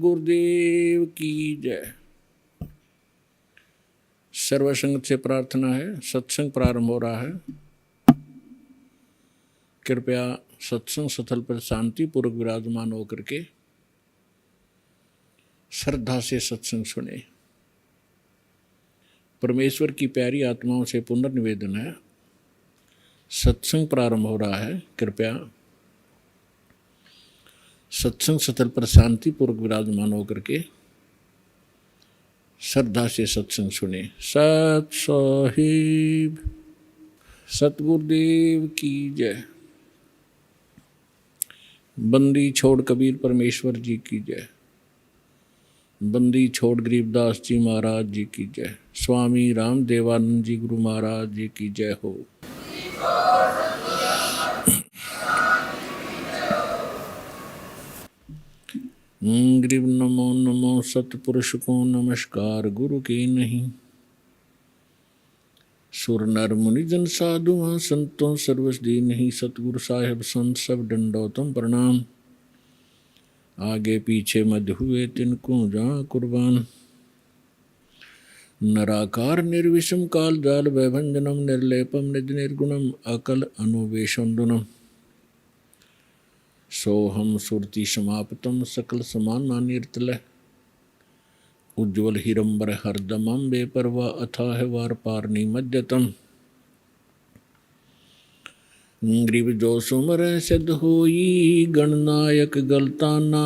सतगुरुदेव की जय। सर्वसंगत से प्रार्थना है, सत्संग प्रारंभ हो रहा है। कृपया सत्संग स्थल पर शांति पूर्वक विराजमान होकर के श्रद्धा से सत्संग सुने। परमेश्वर की प्यारी आत्माओं से पुनर्निवेदन है, सत्संग प्रारंभ हो रहा है। कृपया सत्संग स्थल पर शांति पूर्वक विराजमान होकर के श्रद्धा से सत्संग सुने। सत साहिब सतगुरुदेव की जय। बंदी छोड़ कबीर परमेश्वर जी की जय। बंदी छोड़ गरीबदास जी महाराज जी की जय। स्वामी राम देवानंद जी गुरु महाराज जी की जय हो। गरीब नमो नमो सतपुरुष को नमस्कार गुरु के नहीं। सुर नर मुनि जन साधु संतों सर्वस दी नहीं। सतगुरु साहेब संत सब दंडोतम प्रणाम। आगे पीछे मध्य हुए तिनको जहाँ कुर्बान। नराकार निर्विषम काल जाल वैभंजनम निर्लेपम निज निर्गुणम अकल अनुवेशंदुनम। सोहम सुरति समाप्तम सकल समाना निर्तल। उज्ज्वल हिरंबर हरदमं बेपरवा अथाह वार पारनी मध्यतम। ग्रीव जो सुमर सिद्ध होई गणनायक गलताना।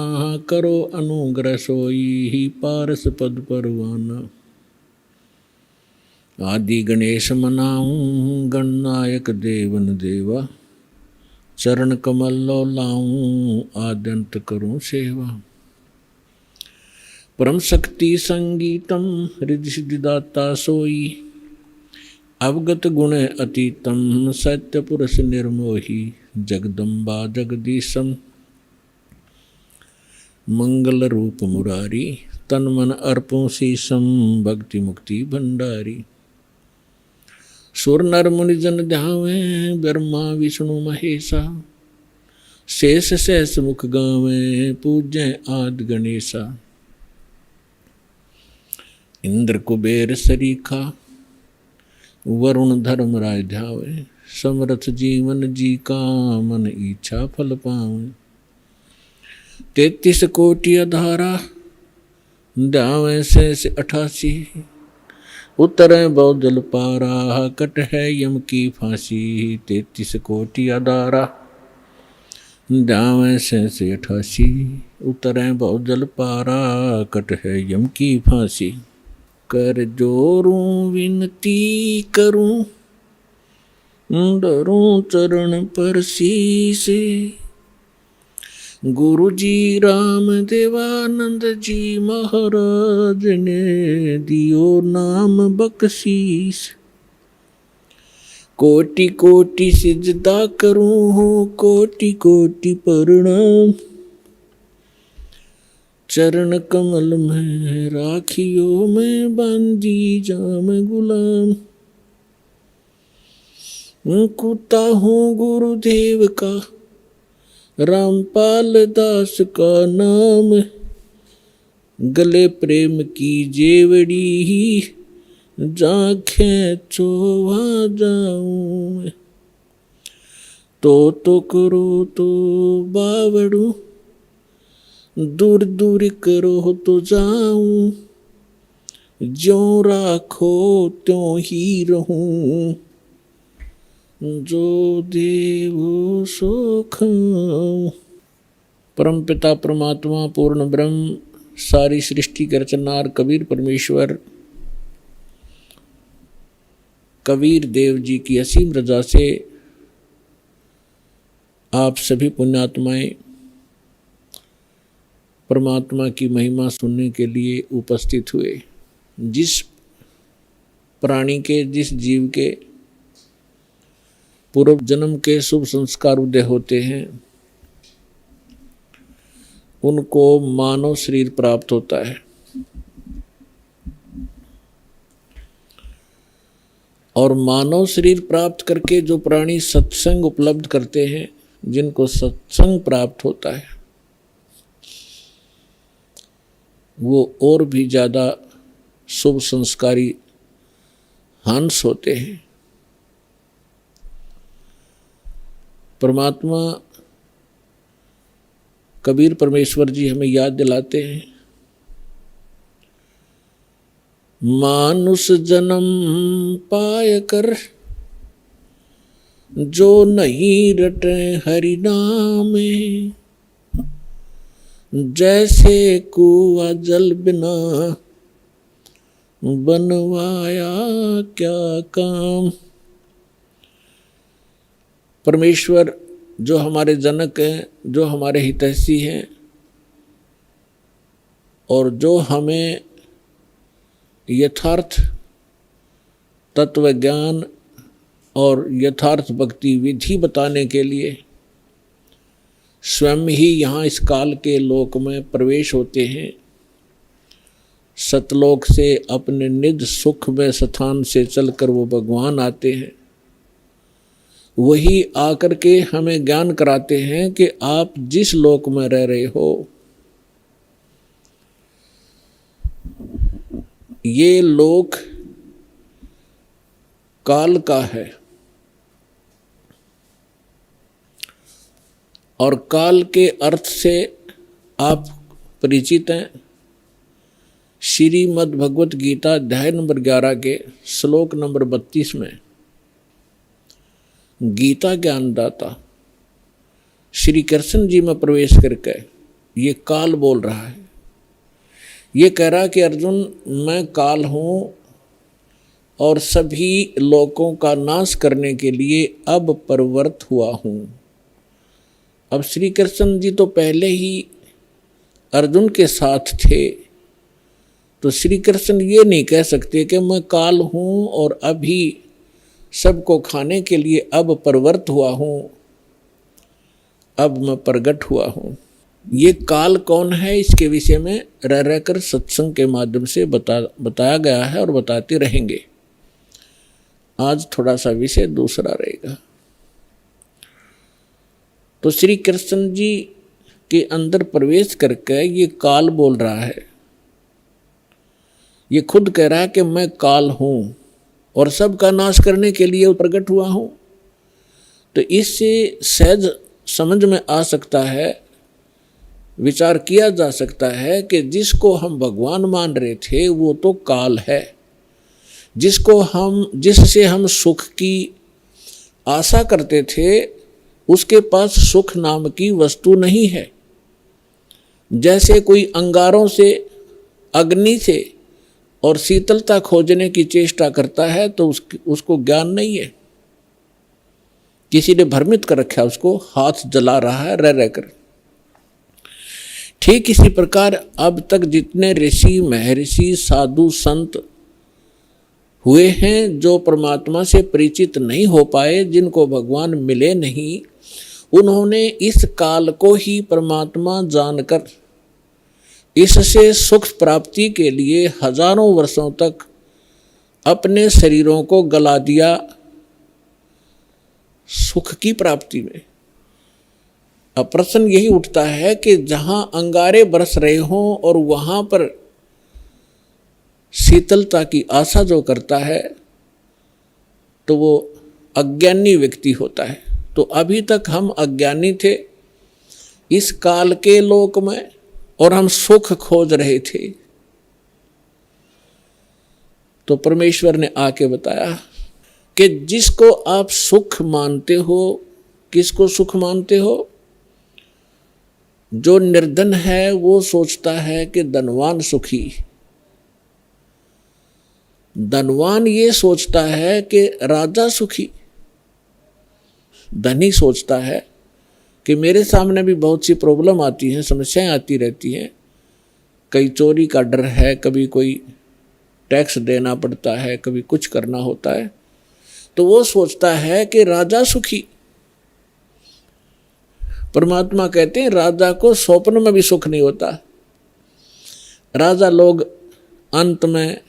करो अनुग्रह सोई पारस पद परवाना। आदि गणेश मनाऊं गणनायक देवन देवा। चरण कमल लो लाऊं आद्यंत करूं सेवा। परम शक्ति संगीतम हृदय सिद्धिदाता सोई। अवगत गुण अतीतम सत्य पुरुष निर्मोही। जगदम्बा जगदीशम मंगल रूप मुरारी। तन मन अर्पों शीशम भक्ति मुक्ति भंडारी। सुर नर मुनि जन ध्यावे ब्रह्मा विष्णु महेशा। शेष सहस मुख गावे पूज्य आदि गणेशा। इंद्र कुबेर सरीखा वरुण धर्म राय ध्यावे। समरथ जीवन जी का मन इच्छा फल पावे। 33 कोटि अधारा ध्यावे शेष 88। उतरे बहुजल पारा कट है यम की फांसी। 33 कोटि अधारा ध्यावे शेष 88। उतरे बहुजल पारा कट है यम की फांसी। कर जोरूं विनती करूं डरूं चरण पर शीश। गुरु जी राम देवानंद जी महाराज ने दियो नाम बख्शीश। कोटि कोटि सिजदा करूं कोटि कोटि प्रणाम। चरण कमल में राखियो मैं बांधी जाम गुलाम। कुत्ता हूँ गुरुदेव का रामपाल दास का नाम। गले प्रेम की जेवड़ी जाखें चोवा जाऊं। तो करो तो बावड़ू दूर दूर करो तो जाऊं। ज्यों राखो त्यों ही रहूं। जो देवो सो खाऊं। परम पिता परमात्मा पूर्ण ब्रह्म सारी सृष्टि के रचनार कबीर परमेश्वर कबीर देव जी की असीम रजा से आप सभी पुण्यात्माएं परमात्मा की महिमा सुनने के लिए उपस्थित हुए। जिस प्राणी के जिस जीव के पूर्व जन्म के शुभ संस्कार उदय होते हैं उनको मानव शरीर प्राप्त होता है। और मानव शरीर प्राप्त करके जो प्राणी सत्संग उपलब्ध करते हैं, जिनको सत्संग प्राप्त होता है, वो और भी ज़्यादा शुभ संस्कारी हंस होते हैं। परमात्मा कबीर परमेश्वर जी हमें याद दिलाते हैं, मानुष जन्म पाय कर जो नहीं रटे हरि नामे, जैसे कुआं जल बिना बनवाया क्या काम। परमेश्वर जो हमारे जनक हैं, जो हमारे हितैषी हैं और जो हमें यथार्थ तत्व ज्ञान और यथार्थ भक्ति विधि बताने के लिए स्वयं ही यहाँ इस काल के लोक में प्रवेश होते हैं। सतलोक से अपने निज सुख में स्थान से चलकर वो भगवान आते हैं। वही आकर के हमें ज्ञान कराते हैं कि आप जिस लोक में रह रहे हो, ये लोक काल का है और काल के अर्थ से आप परिचित हैं। श्रीमद् भगवत गीता अध्याय नंबर 11 के श्लोक नंबर 32 में गीता ज्ञानदाता श्री कृष्ण जी में प्रवेश करके ये काल बोल रहा है। ये कह रहा कि अर्जुन, मैं काल हूँ और सभी लोकों का नाश करने के लिए अब प्रवृत्त हुआ हूँ। अब श्री कृष्ण जी तो पहले ही अर्जुन के साथ थे, तो श्री कृष्ण ये नहीं कह सकते कि मैं काल हूँ और अभी सबको खाने के लिए अब प्रवृत्त हुआ हूँ, अब मैं प्रगट हुआ हूँ। ये काल कौन है, इसके विषय में रह रहकर सत्संग के माध्यम से बताया गया है और बताते रहेंगे। आज थोड़ा सा विषय दूसरा रहेगा। तो श्री कृष्ण जी के अंदर प्रवेश करके ये काल बोल रहा है। ये खुद कह रहा है कि मैं काल हूँ और सबका नाश करने के लिए प्रकट हुआ हूँ। तो इससे सहज समझ में आ सकता है, विचार किया जा सकता है कि जिसको हम भगवान मान रहे थे वो तो काल है, जिससे हम सुख की आशा करते थे उसके पास सुख नाम की वस्तु नहीं है। जैसे कोई अंगारों से, अग्नि से और शीतलता खोजने की चेष्टा करता है तो उसको ज्ञान नहीं है, किसी ने भ्रमित कर रखा है, उसको हाथ जला रहा है रह रहकर। ठीक इसी प्रकार अब तक जितने ऋषि महर्षि साधु संत हुए हैं, जो परमात्मा से परिचित नहीं हो पाए, जिनको भगवान मिले नहीं, उन्होंने इस काल को ही परमात्मा जानकर इससे सुख प्राप्ति के लिए हजारों वर्षों तक अपने शरीरों को गला दिया सुख की प्राप्ति में। अब प्रश्न यही उठता है कि जहां अंगारे बरस रहे हों और वहां पर शीतलता की आशा जो करता है तो वो अज्ञानी व्यक्ति होता है। तो अभी तक हम अज्ञानी थे इस काल के लोक में और हम सुख खोज रहे थे। तो परमेश्वर ने आके बताया कि जिसको आप सुख मानते हो, किसको सुख मानते हो? जो निर्धन है वो सोचता है कि धनवान सुखी, धनवान ये सोचता है कि राजा सुखी। धनी सोचता है कि मेरे सामने भी बहुत सी प्रॉब्लम आती हैं, समस्याएं आती रहती हैं, कहीं चोरी का डर है, कभी कोई टैक्स देना पड़ता है, कभी कुछ करना होता है, तो वो सोचता है कि राजा सुखी। परमात्मा कहते हैं राजा को स्वप्न में भी सुख नहीं होता। राजा लोग अंत में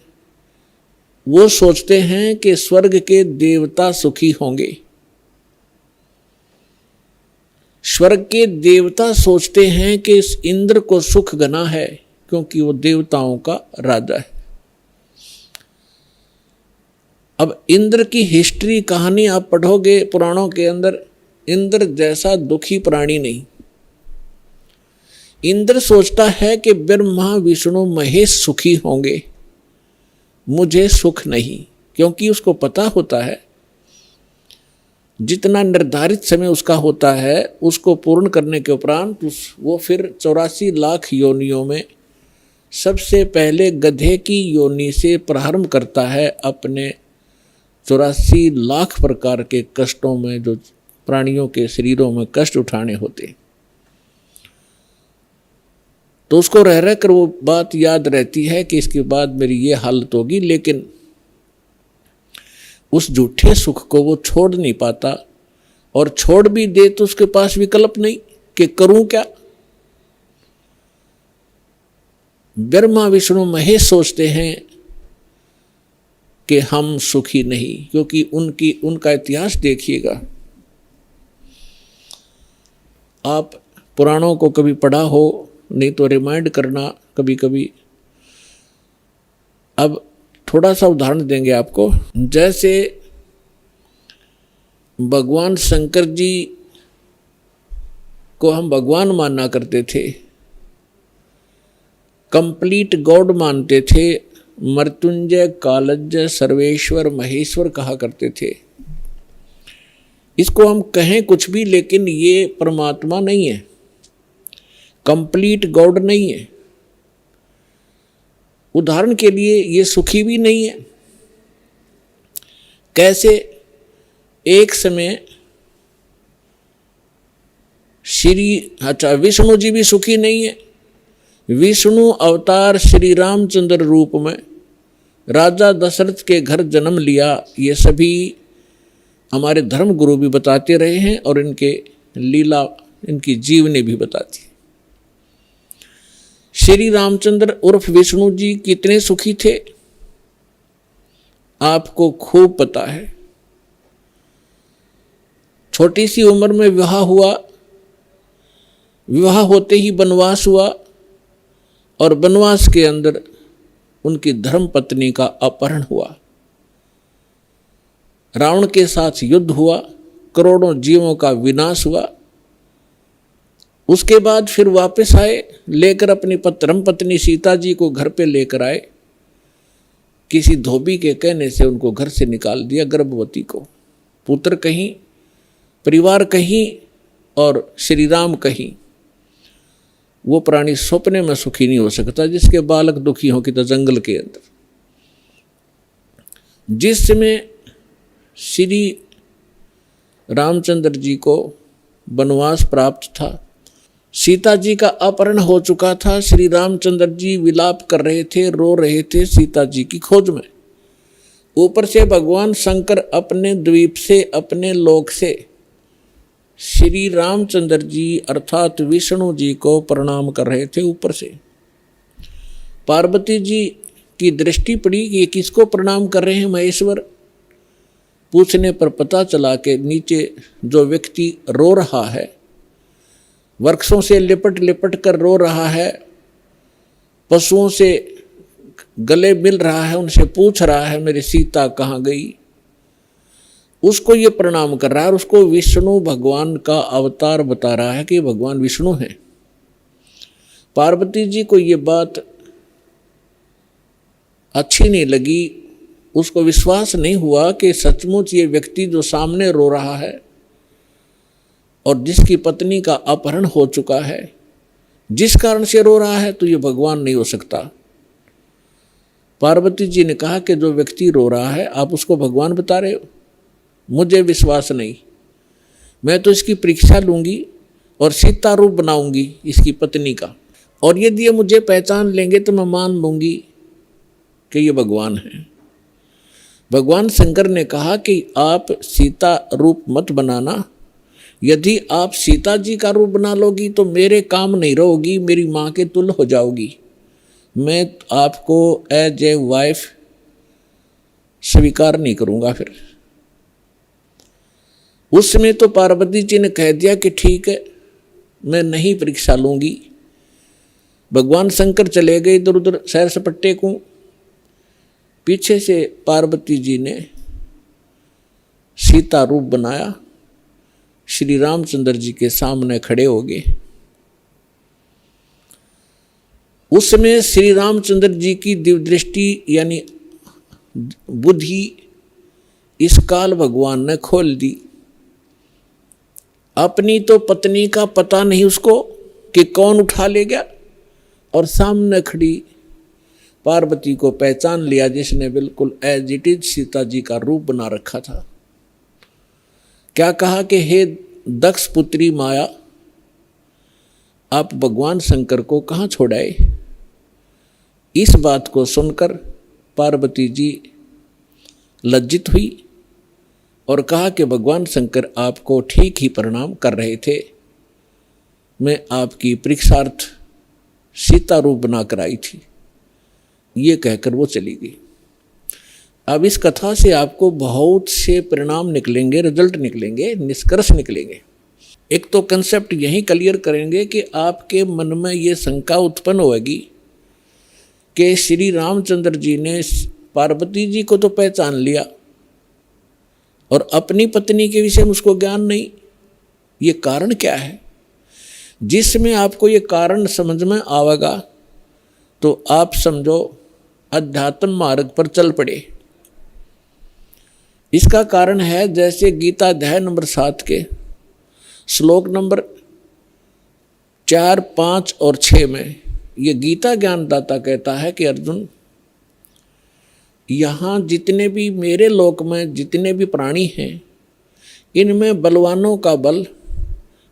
वो सोचते हैं कि स्वर्ग के देवता सुखी होंगे। स्वर्ग के देवता सोचते हैं कि इस इंद्र को सुख घना है, क्योंकि वो देवताओं का राजा है। अब इंद्र की हिस्ट्री कहानी आप पढ़ोगे पुराणों के अंदर, इंद्र जैसा दुखी प्राणी नहीं। इंद्र सोचता है कि ब्रह्मा विष्णु महेश सुखी होंगे, मुझे सुख नहीं, क्योंकि उसको पता होता है जितना निर्धारित समय उसका होता है उसको पूर्ण करने के उपरांत वो फिर 84 लाख योनियों में सबसे पहले गधे की योनि से प्रारंभ करता है अपने 84 लाख प्रकार के कष्टों में, जो प्राणियों के शरीरों में कष्ट उठाने होते। तो उसको रह रह कर वो बात याद रहती है कि इसके बाद मेरी ये हालत होगी, लेकिन उस झूठे सुख को वो छोड़ नहीं पाता, और छोड़ भी दे तो उसके पास विकल्प नहीं कि करूं क्या। ब्रह्मा विष्णु महेश सोचते हैं कि हम सुखी नहीं, क्योंकि उनका इतिहास देखिएगा। आप पुराणों को कभी पढ़ा हो, नहीं तो रिमाइंड करना कभी कभी। अब थोड़ा सा उदाहरण देंगे आपको। जैसे भगवान शंकर जी को हम भगवान माना करते थे, कंप्लीट गॉड मानते थे, मृत्युंजय कालज्ञ सर्वेश्वर महेश्वर कहा करते थे। इसको हम कहें कुछ भी, लेकिन ये परमात्मा नहीं है, कंप्लीट गॉड नहीं है। उदाहरण के लिए ये सुखी भी नहीं है। कैसे? एक समय विष्णु जी भी सुखी नहीं है। विष्णु अवतार श्री रामचंद्र रूप में राजा दशरथ के घर जन्म लिया, ये सभी हमारे धर्म गुरु भी बताते रहे हैं और इनके लीला, इनकी जीवनी भी बताती है। श्री रामचंद्र उर्फ विष्णु जी कितने सुखी थे आपको खूब पता है। छोटी सी उम्र में विवाह हुआ, विवाह होते ही वनवास हुआ, और वनवास के अंदर उनकी धर्म पत्नी का अपहरण हुआ। रावण के साथ युद्ध हुआ, करोड़ों जीवों का विनाश हुआ। उसके बाद फिर वापस आए, लेकर अपनी धर्म पत्नी सीता जी को घर पे लेकर आए। किसी धोबी के कहने से उनको घर से निकाल दिया, गर्भवती को। पुत्र कहीं, परिवार कहीं और श्री राम कहीं। वो प्राणी सपने में सुखी नहीं हो सकता जिसके बालक दुखी हो कि तो जंगल के अंदर। जिस समय श्री रामचंद्र जी को वनवास प्राप्त था, सीता जी का अपहरण हो चुका था, श्री रामचंद्र जी विलाप कर रहे थे, रो रहे थे सीता जी की खोज में। ऊपर से भगवान शंकर अपने द्वीप से, अपने लोक से श्री रामचंद्र जी अर्थात विष्णु जी को प्रणाम कर रहे थे। ऊपर से पार्वती जी की दृष्टि पड़ी कि ये किसको प्रणाम कर रहे हैं महेश्वर। पूछने पर पता चला कि नीचे जो व्यक्ति रो रहा है, वृक्षों से लिपट लिपट कर रो रहा है, पशुओं से गले मिल रहा है, उनसे पूछ रहा है मेरी सीता कहाँ गई, उसको ये प्रणाम कर रहा है। और उसको विष्णु भगवान का अवतार बता रहा है कि भगवान विष्णु हैं। पार्वती जी को ये बात अच्छी नहीं लगी, उसको विश्वास नहीं हुआ कि सचमुच ये व्यक्ति जो सामने रो रहा है और जिसकी पत्नी का अपहरण हो चुका है, जिस कारण से रो रहा है, तो ये भगवान नहीं हो सकता। पार्वती जी ने कहा कि जो व्यक्ति रो रहा है आप उसको भगवान बता रहे हो, मुझे विश्वास नहीं। मैं तो इसकी परीक्षा लूंगी और सीता रूप बनाऊंगी इसकी पत्नी का, और यदि ये मुझे पहचान लेंगे तो मैं मान लूंगी कि ये भगवान है। भगवान शंकर ने कहा कि आप सीता रूप मत बनाना, यदि आप सीता जी का रूप बना लोगी तो मेरे काम नहीं रहोगी, मेरी माँ के तुल्य हो जाओगी। मैं आपको एज ए वाइफ स्वीकार नहीं करूँगा। फिर उस समय तो पार्वती जी ने कह दिया कि ठीक है, मैं नहीं परीक्षा लूँगी। भगवान शंकर चले गए इधर उधर सैर सपट्टे को। पीछे से पार्वती जी ने सीता रूप बनाया, श्री रामचंद्र जी के सामने खड़े हो गए। उस समय श्री रामचंद्र जी की दिव्य दृष्टि यानी बुद्धि इस काल भगवान ने खोल दी। अपनी तो पत्नी का पता नहीं उसको कि कौन उठा ले गया, और सामने खड़ी पार्वती को पहचान लिया जिसने बिल्कुल as it is Sita ji का रूप बना रखा था। क्या कहा कि हे दक्ष पुत्री माया, आप भगवान शंकर को कहाँ छोड़ाए। इस बात को सुनकर पार्वती जी लज्जित हुई और कहा कि भगवान शंकर आपको ठीक ही प्रणाम कर रहे थे, मैं आपकी परीक्षार्थ सीता रूप बनाकर आई थी। ये कहकर वो चली गई। अब इस कथा से आपको बहुत से परिणाम निकलेंगे, रिजल्ट निकलेंगे, निष्कर्ष निकलेंगे। एक तो कंसेप्ट यही क्लियर करेंगे कि आपके मन में ये शंका उत्पन्न होगी कि श्री रामचंद्र जी ने पार्वती जी को तो पहचान लिया और अपनी पत्नी के विषय में उसको ज्ञान नहीं। ये कारण क्या है? जिसमें आपको ये कारण समझ में आवेगा तो आप समझो अध्यात्म मार्ग पर चल पड़े। इसका कारण है जैसे गीता अध्याय नंबर 7 के श्लोक नंबर 4, 5 और 6 में ये गीता ज्ञानदाता कहता है कि अर्जुन, यहाँ जितने भी मेरे लोक में जितने भी प्राणी हैं, इनमें बलवानों का बल,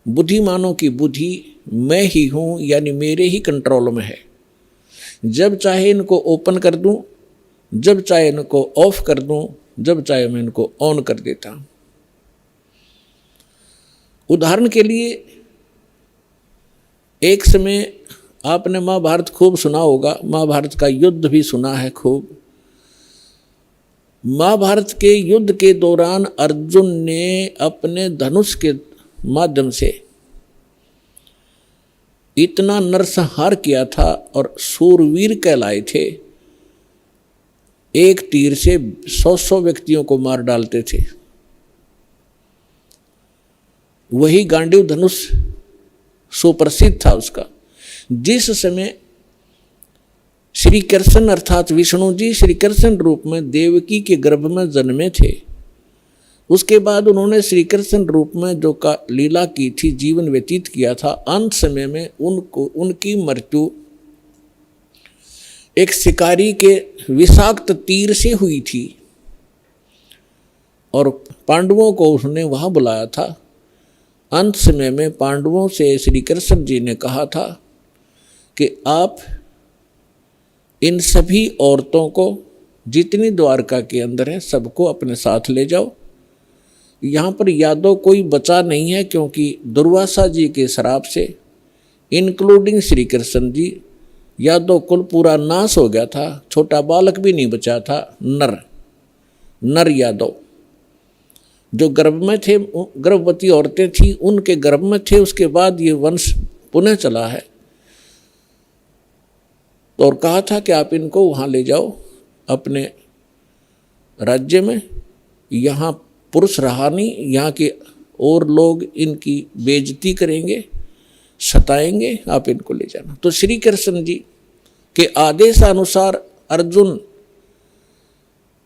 बुद्धिमानों की बुद्धि मैं ही हूँ, यानी मेरे ही कंट्रोल में है। जब चाहे इनको ओपन कर दूँ, जब चाहे इनको ऑफ कर दूँ, जब चाहे मैं इनको ऑन कर देता हूँ। उदाहरण के लिए एक समय आपने महाभारत खूब सुना होगा, महाभारत का युद्ध भी सुना है खूब। महाभारत के युद्ध के दौरान अर्जुन ने अपने धनुष के माध्यम से इतना नरसंहार किया था और सूरवीर कहलाए थे। एक तीर से 100 व्यक्तियों को मार डालते थे। वही गांडीव धनुष सुप्रसिद्ध था उसका। जिस समय श्री कृष्ण अर्थात विष्णु जी श्री कृष्ण रूप में देवकी के गर्भ में जन्मे थे, उसके बाद उन्होंने श्री कृष्ण रूप में जो का लीला की थी, जीवन व्यतीत किया था, अंत समय में उनकी मृत्यु एक शिकारी के विषाक्त तीर से हुई थी और पांडवों को उसने वहां बुलाया था। अंत समय में पांडवों से श्री कृष्ण जी ने कहा था कि आप इन सभी औरतों को जितनी द्वारका के अंदर है सबको अपने साथ ले जाओ। यहाँ पर यादव कोई बचा नहीं है, क्योंकि दुर्वासा जी के श्राप से इंक्लूडिंग श्री कृष्ण जी यादव कुल पूरा नाश हो गया था। छोटा बालक भी नहीं बचा था। नर यादव जो गर्भ में थे, गर्भवती औरतें थी उनके गर्भ में थे। उसके बाद ये वंश पुनः चला है और कहा था कि आप इनको वहाँ ले जाओ अपने राज्य में। यहाँ पुरुष रहा नहीं, यहाँ के और लोग इनकी बेइज्जती करेंगे, सताएंगे, आप इनको ले जाना। तो श्री कृष्ण जी के आदेश अनुसार अर्जुन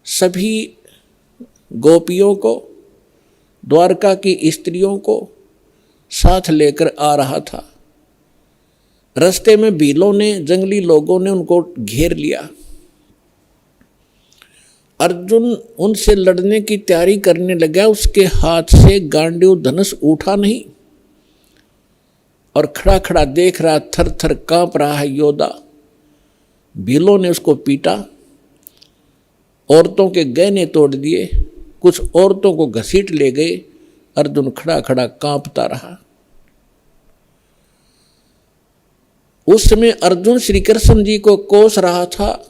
सभी गोपियों को, द्वारका की स्त्रियों को साथ लेकर आ रहा था। रास्ते में भीलों ने, जंगली लोगों ने उनको घेर लिया। अर्जुन उनसे लड़ने की तैयारी करने लगा। उसके हाथ से गांडीव धनुष उठा नहीं और खड़ा खड़ा देख रहा, थर थर कांप रहा है योद्धा। भीलों ने उसको पीटा, औरतों के गहने तोड़ दिए, कुछ औरतों को घसीट ले गए। अर्जुन खड़ा खड़ा कांपता रहा। उस समय अर्जुन श्री कृष्ण जी को कोस रहा था,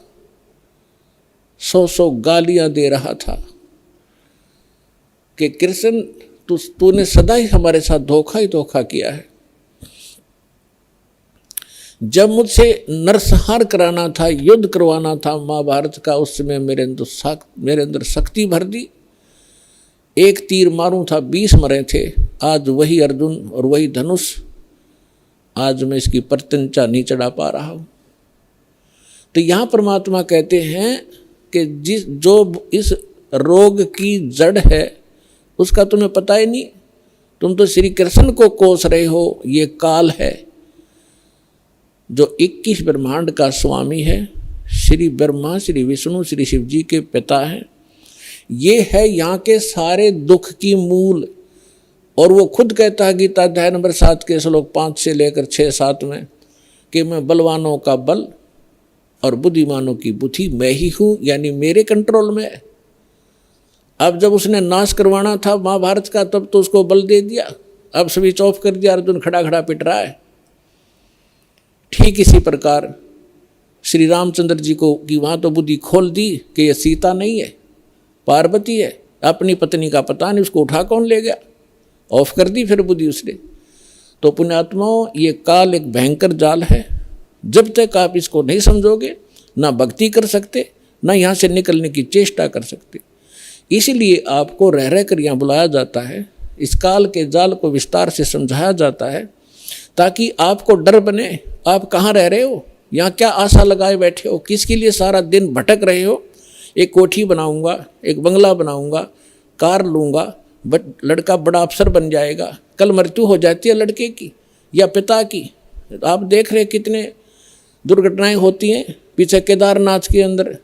100 गालियां दे रहा था कि कृष्ण तूने सदा ही हमारे साथ धोखा ही धोखा किया है। जब मुझसे नरसंहार कराना था, युद्ध करवाना था महाभारत का, उस समय मेरे अंदर शक्ति भर दी। एक तीर मारूं था 20 मरे थे। आज वही अर्जुन और वही धनुष, आज मैं इसकी प्रत्यंचा नहीं चढ़ा पा रहा हूं। तो यहां परमात्मा कहते हैं कि जो इस रोग की जड़ है उसका तुम्हें पता ही नहीं। तुम तो श्री कृष्ण को कोस रहे हो। ये काल है जो 21 ब्रह्मांड का स्वामी है। श्री ब्रह्मा, श्री विष्णु, श्री शिव जी के पिता हैं। ये है यहाँ के सारे दुख की मूल। और वो खुद कहता है गीता अध्याय नंबर 7 के श्लोक 5 से लेकर 6-7 में कि मैं बलवानों का बल और बुद्धिमानों की बुद्धि मैं ही हूँ, यानी मेरे कंट्रोल में। अब जब उसने नाश करवाना था महाभारत का, तब तो उसको बल दे दिया, अब स्विच ऑफ कर दिया, अर्जुन खड़ा खड़ा पिट रहा है। ठीक इसी प्रकार श्री रामचंद्र जी को कि वहाँ तो बुद्धि खोल दी कि ये सीता नहीं है, पार्वती है। अपनी पत्नी का पता नहीं, उसको उठा कौन ले गया, ऑफ कर दी फिर बुद्धि उसने। तो पुण्यात्माओं, ये काल एक भयंकर जाल है। जब तक आप इसको नहीं समझोगे, ना भक्ति कर सकते, ना यहाँ से निकलने की चेष्टा कर सकते। इसीलिए आपको रह रह कर यहाँ बुलाया जाता है, इस काल के जाल को विस्तार से समझाया जाता है, ताकि आपको डर बने। आप कहाँ रह रहे हो, यहाँ क्या आशा लगाए बैठे हो, किसके लिए सारा दिन भटक रहे हो। एक कोठी बनाऊंगा, एक बंगला बनाऊंगा, कार लूँगा, लड़का बड़ा अफसर बन जाएगा। कल मृत्यु हो जाती है लड़के की या पिता की। आप देख रहे कितने दुर्घटनाएं होती हैं। पीछे केदारनाथ के अंदर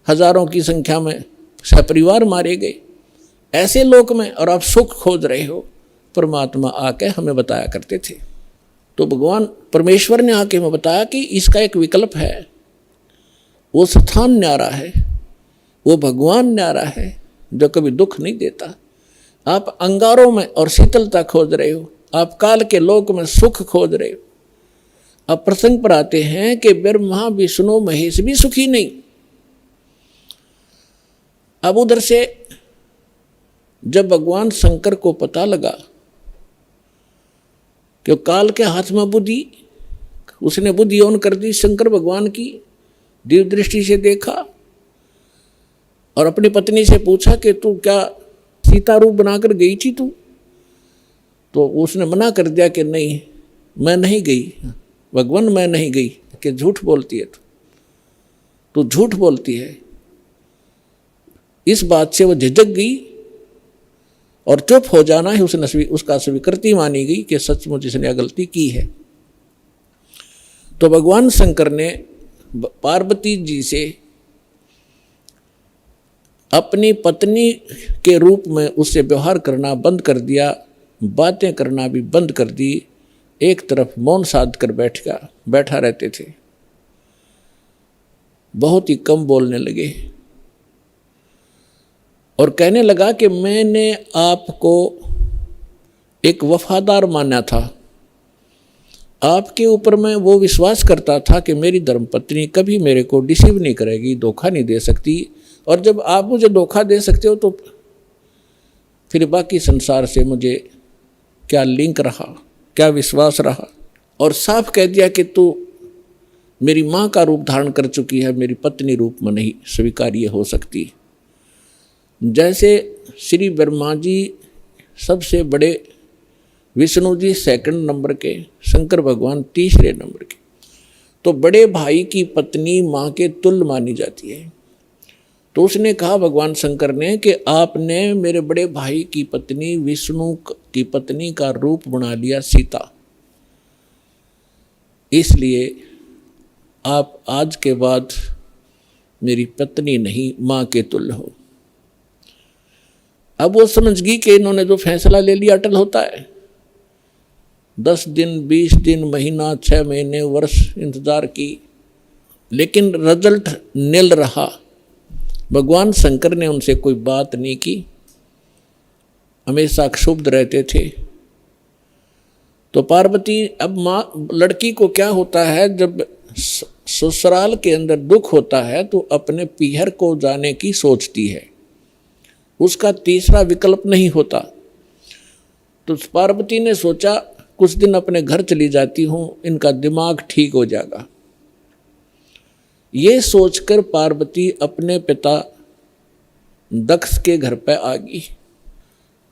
हजारों की संख्या में सपरिवार मारे गए ऐसे लोक में, और आप सुख खोज रहे हो। परमात्मा आके हमें बताया करते थे। तो भगवान परमेश्वर ने आके हमें बताया कि इसका एक विकल्प है। वो स्थान न्यारा है, वो भगवान न्यारा है जो कभी दुख नहीं देता। आप अंगारों में और शीतलता खोज रहे हो, आप काल के लोक में सुख खोज रहे हो। अब प्रसंग पर आते हैं कि ब्रह्मा विष्णु महेश भी सुखी नहीं। अब उधर से जब भगवान शंकर को पता लगा कि काल के हाथ में बुद्धि, उसने बुद्धि ऑन कर दी शंकर भगवान की, दिव्य दृष्टि से देखा और अपनी पत्नी से पूछा कि तू क्या सीता रूप बनाकर गई थी तू? तो उसने मना कर दिया कि नहीं, मैं नहीं गई भगवान, मैं नहीं गई। कि झूठ बोलती है तू झूठ बोलती है। इस बात से वो झिझक गई और चुप हो जाना ही उसका स्वीकृति मानी गई कि सचमुच इसने गलती की है। तो भगवान शंकर ने पार्वती जी से अपनी पत्नी के रूप में उससे व्यवहार करना बंद कर दिया, बातें करना भी बंद कर दी। एक तरफ मौन साध कर बैठा रहते थे, बहुत ही कम बोलने लगे और कहने लगा कि मैंने आपको एक वफादार माना था, आपके ऊपर मैं वो विश्वास करता था कि मेरी धर्मपत्नी कभी मेरे को डिसीव नहीं करेगी, धोखा नहीं दे सकती। और जब आप मुझे धोखा दे सकते हो तो फिर बाकी संसार से मुझे क्या लिंक रहा, क्या विश्वास रहा। और साफ कह दिया कि तू मेरी माँ का रूप धारण कर चुकी है, मेरी पत्नी रूप में नहीं स्वीकार्य हो सकती। जैसे श्री ब्रह्मा जी सबसे बड़े, विष्णु जी सेकंड नंबर के, शंकर भगवान तीसरे नंबर के, तो बड़े भाई की पत्नी माँ के तुल्य मानी जाती है। तो उसने कहा भगवान शंकर ने कि आपने मेरे बड़े भाई की पत्नी विष्णु की पत्नी का रूप बना लिया सीता, इसलिए आप आज के बाद मेरी पत्नी नहीं माँ के तुल्य हो। अब वो समझ गई कि इन्होंने जो फैसला ले लिया अटल होता है। 10 दिन, 20 दिन, महीना, 6 महीने, वर्ष इंतजार की, लेकिन रिजल्ट निल रहा। भगवान शंकर ने उनसे कोई बात नहीं की, हमेशा क्षुब्ध रहते थे। तो पार्वती, अब माँ, लड़की को क्या होता है, जब ससुराल के अंदर दुख होता है तो अपने पीहर को जाने की सोचती है, उसका तीसरा विकल्प नहीं होता। तो पार्वती ने सोचा कुछ दिन अपने घर चली जाती हूँ, इनका दिमाग ठीक हो जाएगा। ये सोचकर पार्वती अपने पिता दक्ष के घर पर आ गई।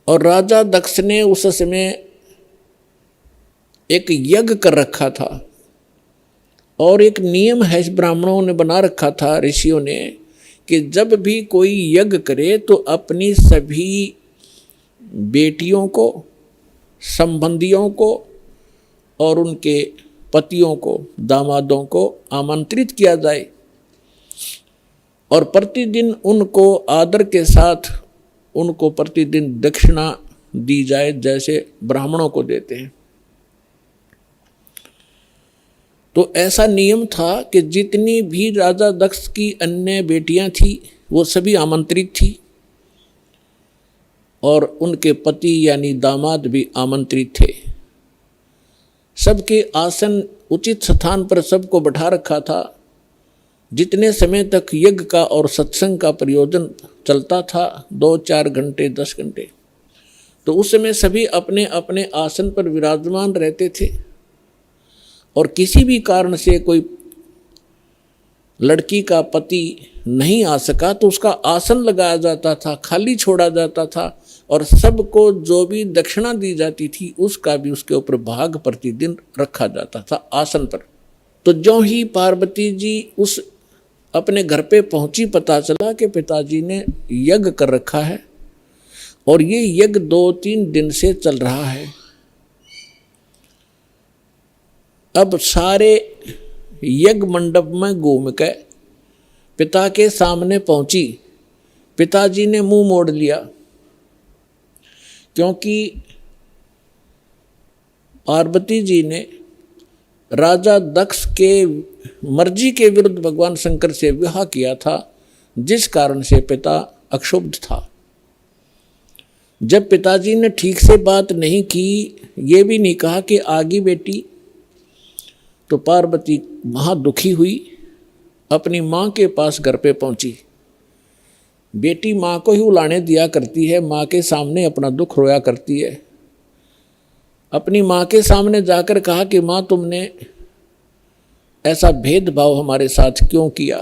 और राजा दक्ष ने उस समय एक यज्ञ कर रखा था और एक नियम है ब्राह्मणों ने बना रखा था, ऋषियों ने, कि जब भी कोई यज्ञ करे तो अपनी सभी बेटियों को, संबंधियों को और उनके पतियों को, दामादों को आमंत्रित किया जाए और प्रतिदिन उनको आदर के साथ उनको प्रतिदिन दक्षिणा दी जाए, जैसे ब्राह्मणों को देते हैं। तो ऐसा नियम था कि जितनी भी राजा दक्ष की अन्य बेटियां थी वो सभी आमंत्रित थी और उनके पति यानी दामाद भी आमंत्रित थे। सबके आसन उचित स्थान पर सबको बैठा रखा था। जितने समय तक यज्ञ का और सत्संग का प्रयोजन चलता था, 2-4 घंटे 10 घंटे, तो उस समय सभी अपने अपने आसन पर विराजमान रहते थे। और किसी भी कारण से कोई लड़की का पति नहीं आ सका तो उसका आसन लगाया जाता था, खाली छोड़ा जाता था और सबको जो भी दक्षिणा दी जाती थी उसका भी उसके ऊपर भाग प्रतिदिन रखा जाता था आसन पर। तो जो ही पार्वती जी उस अपने घर पे पहुंची, पता चला कि पिताजी ने यज्ञ कर रखा है और ये यज्ञ 2-3 दिन से चल रहा है। अब सारे यज्ञ मंडप में घूम के पिता के सामने पहुंची। पिताजी ने मुंह मोड़ लिया, क्योंकि पार्वती जी ने राजा दक्ष के मर्जी के विरुद्ध भगवान शंकर से विवाह किया था, जिस कारण से पिता अक्षुब्ध था। जब पिताजी ने ठीक से बात नहीं की, ये भी नहीं कहा कि आगी बेटी, तो पार्वती महादुखी हुई, अपनी माँ के पास घर पे पहुंची। बेटी माँ को ही उलाने दिया करती है, माँ के सामने अपना दुख रोया करती है। अपनी माँ के सामने जाकर कहा कि माँ, तुमने ऐसा भेदभाव हमारे साथ क्यों किया?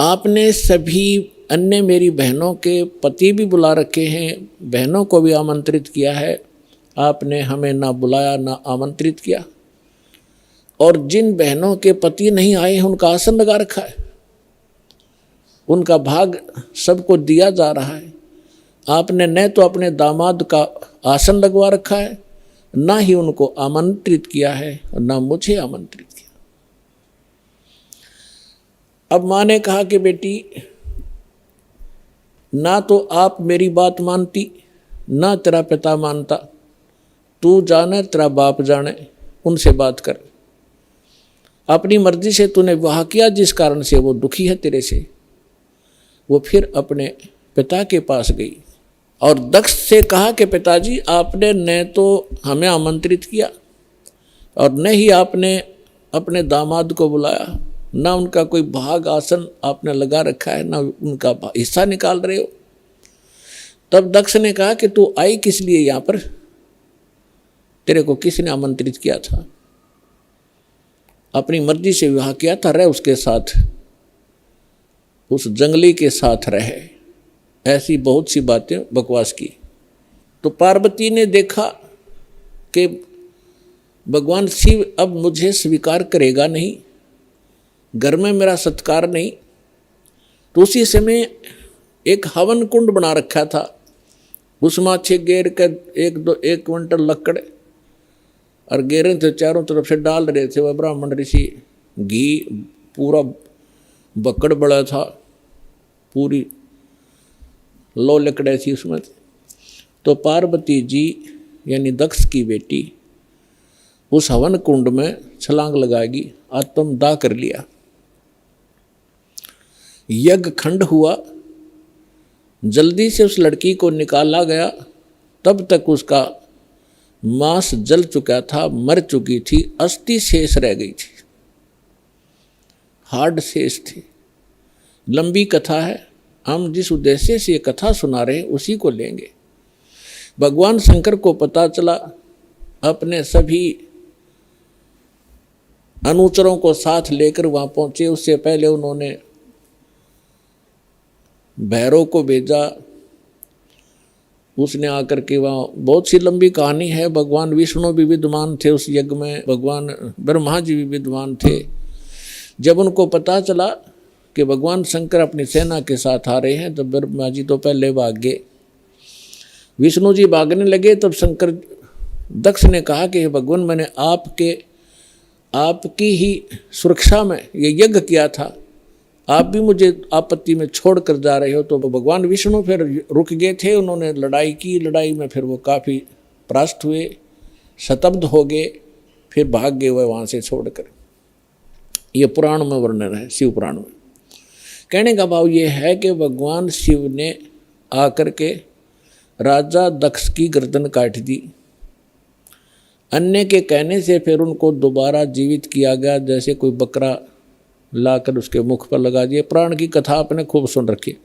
आपने सभी अन्य मेरी बहनों के पति भी बुला रखे हैं, बहनों को भी आमंत्रित किया है, आपने हमें ना बुलाया ना आमंत्रित किया। और जिन बहनों के पति नहीं आए हैं उनका आसन लगा रखा है, उनका भाग सबको दिया जा रहा है। आपने न तो अपने दामाद का आसन लगवा रखा है, ना ही उनको आमंत्रित किया है और ना मुझे आमंत्रित किया। अब माँ ने कहा कि बेटी, ना तो आप मेरी बात मानती, ना तेरा पिता मानता, तू जाने तेरा बाप जाने, उनसे बात कर। अपनी मर्जी से तूने विवाह किया, जिस कारण से वो दुखी है तेरे से। वो फिर अपने पिता के पास गई और दक्ष से कहा कि पिताजी, आपने न तो हमें आमंत्रित किया और न ही आपने अपने दामाद को बुलाया, ना उनका कोई भाग आसन आपने लगा रखा है, ना उनका हिस्सा निकाल रहे हो। तब दक्ष ने कहा कि तू आई किस लिए यहाँ पर? तेरे को किसने आमंत्रित किया था? अपनी मर्जी से विवाह किया था, रह उसके साथ, उस जंगली के साथ रहे। ऐसी बहुत सी बातें बकवास की। तो पार्वती ने देखा कि भगवान शिव अब मुझे स्वीकार करेगा नहीं, घर में मेरा सत्कार नहीं। तो उसी समय एक हवन कुंड बना रखा था, उसमें 6 गेर का 1 क्विंटल लकड़ और गेरे थे, चारों तरफ से डाल रहे थे वह ब्राह्मण ऋषि। घी पूरा बकड़ बड़ा था, पूरी लो लकड़े थी उसमें। तो पार्वती जी यानी दक्ष की बेटी उस हवन कुंड में छलांग लगाएगी, आत्मदाह कर लिया। यज्ञ खंड हुआ, जल्दी से उस लड़की को निकाला गया। तब तक उसका मांस जल चुका था, मर चुकी थी, अस्थि शेष रह गई थी, हार्ड शेष थी। लंबी कथा है, हम जिस उद्देश्य से ये कथा सुना रहे हैं उसी को लेंगे। भगवान शंकर को पता चला अपने सभी अनुचरों को साथ लेकर वहां पहुंचे। उससे पहले उन्होंने भैरव को भेजा, उसने आकर के वहाँ, बहुत सी लंबी कहानी है। भगवान विष्णु भी विद्वान थे उस यज्ञ में, भगवान ब्रह्मा जी भी विद्वान थे। जब उनको पता चला कि भगवान शंकर अपनी सेना के साथ आ रहे हैं, तो ब्रह्मा जी तो पहले भाग गए, विष्णु जी भागने लगे। तब शंकर दक्ष ने कहा कि भगवान, मैंने आपकी ही सुरक्षा में ये यज्ञ किया था, आप भी मुझे आपत्ति में छोड़ कर जा रहे हो। तो भगवान विष्णु फिर रुक गए थे, उन्होंने लड़ाई की। लड़ाई में फिर वो काफ़ी परास्त हुए, शतब्द हो गए, फिर भाग गए वह वहाँ से छोड़कर। ये पुराण में वर्णन है, शिव पुराण में। कहने का भाव ये है कि भगवान शिव ने आकर के राजा दक्ष की गर्दन काट दी। अन्य के कहने से फिर उनको दोबारा जीवित किया गया, जैसे कोई बकरा लाकर उसके मुख पर लगा दिए। प्राण की कथा आपने खूब सुन रखी।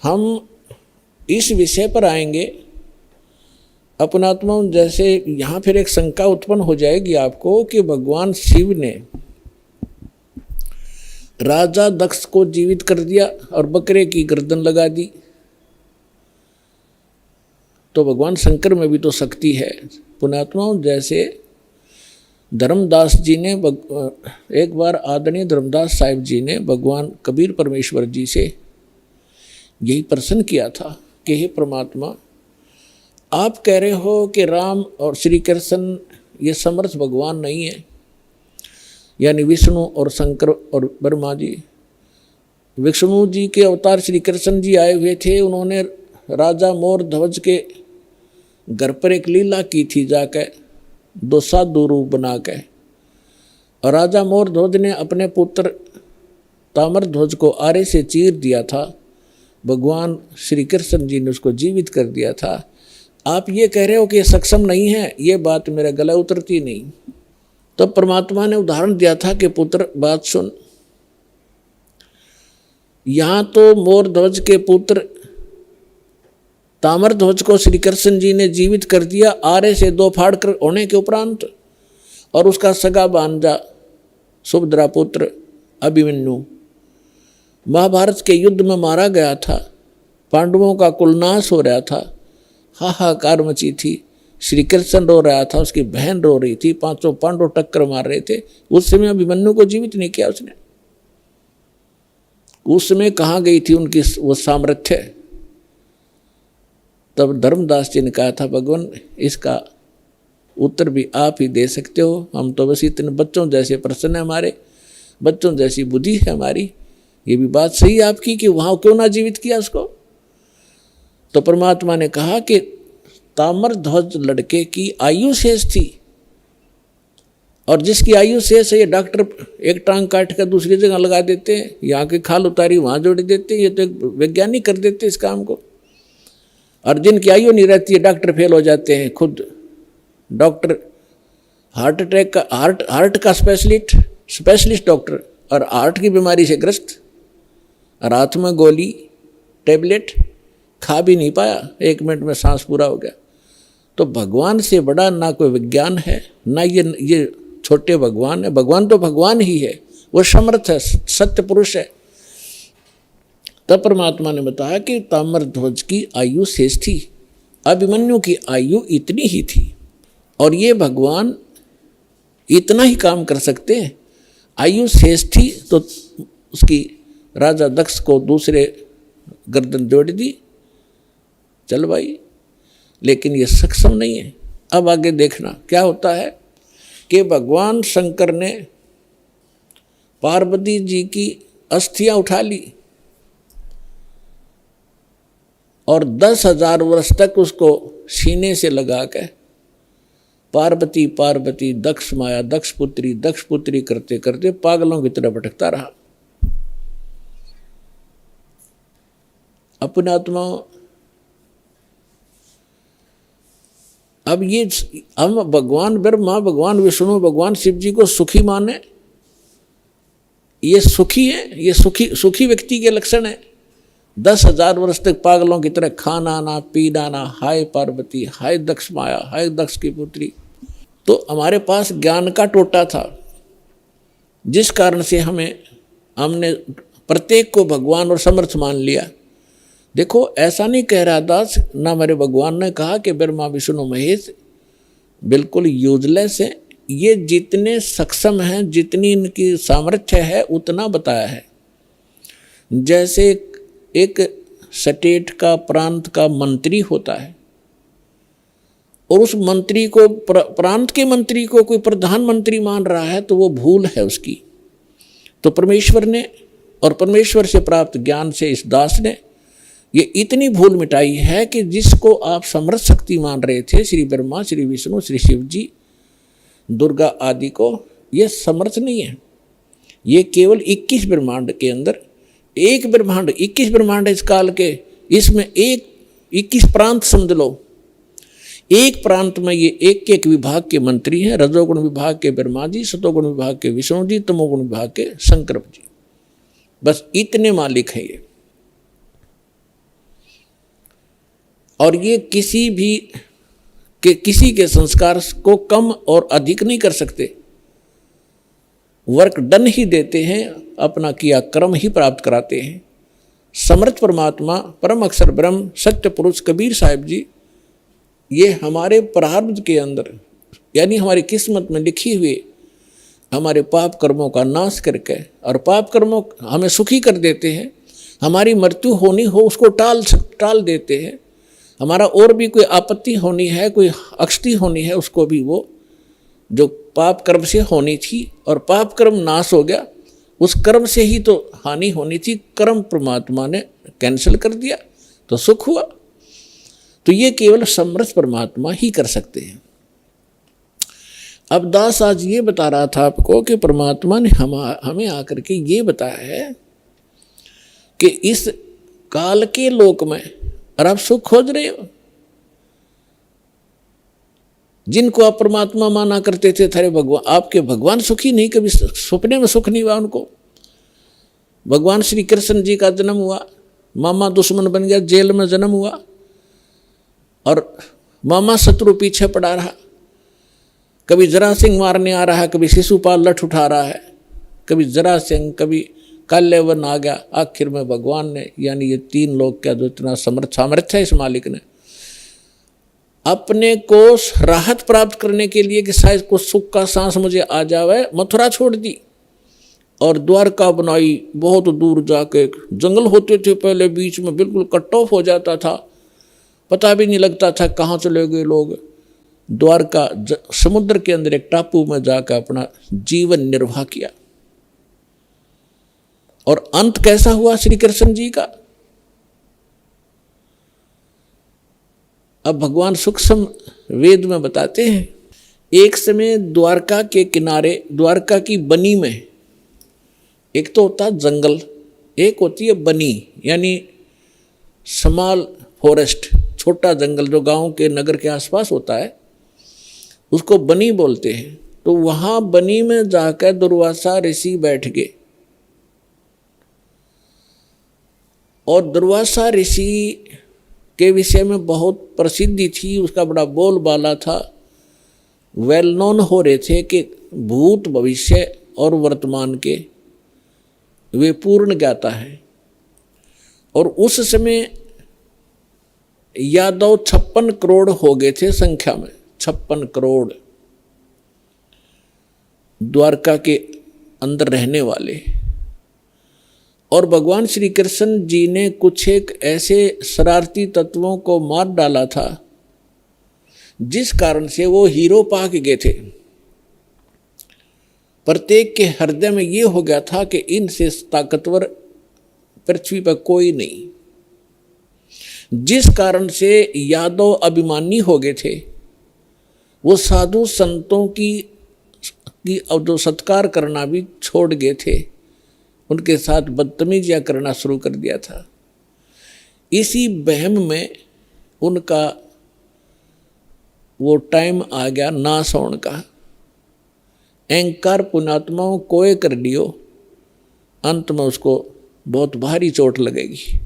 हम इस विषय पर आएंगे अपनात्मा। जैसे यहाँ फिर एक शंका उत्पन्न हो जाएगी आपको कि भगवान शिव ने राजा दक्ष को जीवित कर दिया और बकरे की गर्दन लगा दी, तो भगवान शंकर में भी तो शक्ति है। पुण्यात्माओं, जैसे धर्मदास जी ने एक बार आदरणीय धर्मदास साहिब जी ने भगवान कबीर परमेश्वर जी से यही प्रश्न किया था कि हे परमात्मा, आप कह रहे हो कि राम और श्री कृष्ण ये समर्थ भगवान नहीं है, यानी विष्णु और शंकर और ब्रह्मा जी। विष्णु जी के अवतार श्री कृष्ण जी आए हुए थे, उन्होंने राजा मोर ध्वज के घर पर एक लीला की थी, जाकर दो साधु रूप बना के। और राजा मोर ध्वज ने अपने पुत्र ताम्र ध्वज को आरे से चीर दिया था, भगवान श्री कृष्ण जी ने उसको जीवित कर दिया था। आप ये कह रहे हो कि ये सक्षम नहीं है, ये बात मेरे गला उतरती नहीं। तब परमात्मा ने उदाहरण दिया था कि पुत्र बात सुन, यहाँ तो मोर ध्वज के पुत्र ताम्र ध्वज को श्री कृष्ण जी ने जीवित कर दिया आरे से दो फाड़ कर होने के उपरांत, और उसका सगा भांजा सुभद्रा पुत्र अभिमन्यु महाभारत के युद्ध में मारा गया था। पांडवों का कुलनाश हो रहा था, हाहाकार मची थी। श्री कृष्ण रो रहा था, उसकी बहन रो रही थी, पांचों पांडव टक्कर मार रहे थे। उस समय अभिमन्यु को जीवित नहीं किया उसने। उस समय कहाँ गई थी उनकी वो सामर्थ्य? तब धर्मदास जी ने कहा था, भगवान इसका उत्तर भी आप ही दे सकते हो, हम तो बस इतने बच्चों जैसे प्रश्न है हमारे, बच्चों जैसी बुद्धि है हमारी। ये भी बात सही है आपकी कि वहाँ क्यों ना जीवित किया उसको। तो परमात्मा ने कहा कि ताम्र ध्वज लड़के की आयु शेष थी, और जिसकी आयु शेष है, ये डॉक्टर एक टांग काट कर दूसरी जगह लगा देते हैं, यहाँ की खाल उतारी वहाँ जोड़ देते हैं, ये तो एक वैज्ञानिक कर देते हैं इस काम को। और जिनकी आयु नहीं रहती है, डॉक्टर फेल हो जाते हैं। खुद डॉक्टर हार्ट अटैक का हार्ट का स्पेशलिस्ट डॉक्टर, और हार्ट की बीमारी से ग्रस्त, रात में गोली टेबलेट खा भी नहीं पाया, 1 मिनट में सांस पूरा हो गया। तो भगवान से बड़ा ना कोई विज्ञान है, ना ये छोटे भगवान है। भगवान तो भगवान ही है, वो समर्थ है, सत्य पुरुष है। तब परमात्मा ने बताया कि ताम्र ध्वज की आयु शेष थी, अभिमन्यु की आयु इतनी ही थी, और ये भगवान इतना ही काम कर सकते हैं। आयु शेष थी तो उसकी राजा दक्ष को दूसरे गर्दन जोड़ दी, चल भाई, लेकिन ये सक्षम नहीं है। अब आगे देखना क्या होता है कि भगवान शंकर ने पार्वती जी की अस्थियां उठा ली और 10,000 वर्ष तक उसको सीने से लगा के पार्वती पार्वती दक्ष माया दक्ष पुत्री करते करते पागलों की तरह भटकता रहा। अपने आत्मा अब ये हम भगवान ब्रह्मा, भगवान विष्णु, भगवान शिव जी को सुखी माने, ये सुखी है, ये सुखी व्यक्ति के लक्षण है। 10,000 वर्ष तक पागलों की तरह खाना ना पीना ना, हाय पार्वती, हाय दक्ष माया, हाय दक्ष की पुत्री, तो हमारे पास ज्ञान का टोटा था, जिस कारण से हमने प्रत्येक को भगवान और समर्थ मान लिया। देखो ऐसा नहीं कह रहा दास, ना मेरे भगवान ने कहा कि ब्रह्मा विष्णु महेश बिल्कुल यूजलेस है। ये जितने सक्षम हैं, जितनी इनकी सामर्थ्य है, उतना बताया है। जैसे एक स्टेट का, प्रांत का मंत्री होता है और उस मंत्री को, प्रांत के मंत्री को कोई प्रधानमंत्री मान रहा है, तो वो भूल है उसकी। तो परमेश्वर ने और परमेश्वर से प्राप्त ज्ञान से इस दास ने ये इतनी भूल मिटाई है कि जिसको आप समर्थ शक्ति मान रहे थे, श्री ब्रह्मा, श्री विष्णु, श्री शिव जी, दुर्गा आदि को, ये समर्थ नहीं है। ये केवल 21 ब्रह्मांड के अंदर एक ब्रह्मांड, 21 ब्रह्मांड इस काल के, इसमें 21 प्रांत समझ लो। एक प्रांत में ये एक एक विभाग के मंत्री हैं। रजोगुण विभाग के ब्रह्मा जी, सतोगुण विभाग के विष्णु जी, तमोगुण विभाग के शंकर जी। बस इतने मालिक हैं ये। और ये किसी के संस्कार को कम और अधिक नहीं कर सकते। वर्क डन ही देते हैं, अपना किया कर्म ही प्राप्त कराते हैं। समर्थ परमात्मा, परम अक्षर ब्रह्म, सत्य पुरुष कबीर साहिब जी, ये हमारे प्रारब्ध के अंदर, यानी हमारी किस्मत में लिखी हुई हमारे पाप कर्मों का नाश करके, और पाप कर्मों हमें सुखी कर देते हैं। हमारी मृत्यु होनी हो उसको टाल देते हैं। हमारा और भी कोई आपत्ति होनी है, कोई अक्षति होनी है, उसको भी वो जो पाप कर्म से होनी थी और पाप कर्म नाश हो गया, उस कर्म से ही तो हानि होनी थी, कर्म परमात्मा ने कैंसिल कर दिया तो सुख हुआ। तो ये केवल समर्थ परमात्मा ही कर सकते हैं। अब दास आज ये बता रहा था आपको कि परमात्मा ने हमें आकर के ये बताया है कि इस काल के लोक में, और आप सुख खोज रहे हो, जिनको आप परमात्मा माना करते थे, थारे भगवान, आपके भगवान सुखी नहीं, कभी सपने में सुख नहीं हुआ उनको। भगवान श्री कृष्ण जी का जन्म हुआ, मामा दुश्मन बन गया, जेल में जन्म हुआ, और मामा शत्रु पीछे पड़ा रहा। कभी जरा सिंह मारने आ रहा है, कभी शिशुपाल लठ उठा रहा है, कभी जरा सिंह, कभी काल्यवन आ गया। आखिर में भगवान ने, यानी ये 3 लोग का जो इतना सामर्थ्य है इस मालिक ने, अपने को राहत प्राप्त करने के लिए कि शायद कुछ सुख का सांस मुझे आ जावे, मथुरा छोड़ दी और द्वारका बनाई। बहुत दूर जाके जंगल होते थे पहले, बीच में बिल्कुल कट ऑफ हो जाता था, पता भी नहीं लगता था कहाँ चले गए लोग। द्वारका समुद्र के अंदर एक टापू में जाकर अपना जीवन निर्वाह किया। और अंत कैसा हुआ श्री कृष्ण जी का? अब भगवान सूक्ष्म वेद में बताते हैं, एक समय द्वारका के किनारे, द्वारका की बनी में, एक तो होता जंगल, एक होती है बनी, यानी स्मॉल फॉरेस्ट, छोटा जंगल जो गांव के, नगर के आसपास होता है, उसको बनी बोलते हैं। तो वहां बनी में जाकर दुर्वासा ऋषि बैठ गए, और दुर्वासा ऋषि के विषय में बहुत प्रसिद्धि थी, उसका बड़ा बोलबाला था, वेल नोन हो रहे थे कि भूत, भविष्य और वर्तमान के वे पूर्ण ज्ञाता है। और उस समय यादव 56 करोड़ हो गए थे संख्या में, 56 करोड़ द्वारका के अंदर रहने वाले। और भगवान श्री कृष्ण जी ने कुछ एक ऐसे शरारती तत्वों को मार डाला था, जिस कारण से वो हीरो पा के गए थे। प्रत्येक के हृदय में ये हो गया था कि इनसे ताकतवर पृथ्वी पर कोई नहीं, जिस कारण से यादव अभिमानी हो गए थे। वो साधु संतों की अब जो सत्कार करना भी छोड़ गए थे, उनके साथ बदतमीजियां करना शुरू कर दिया था। इसी बहम में उनका वो टाइम आ गया नाश होने का। अहंकार पुण्यात्माओं कोय कर लियो, अंत में उसको बहुत भारी चोट लगेगी।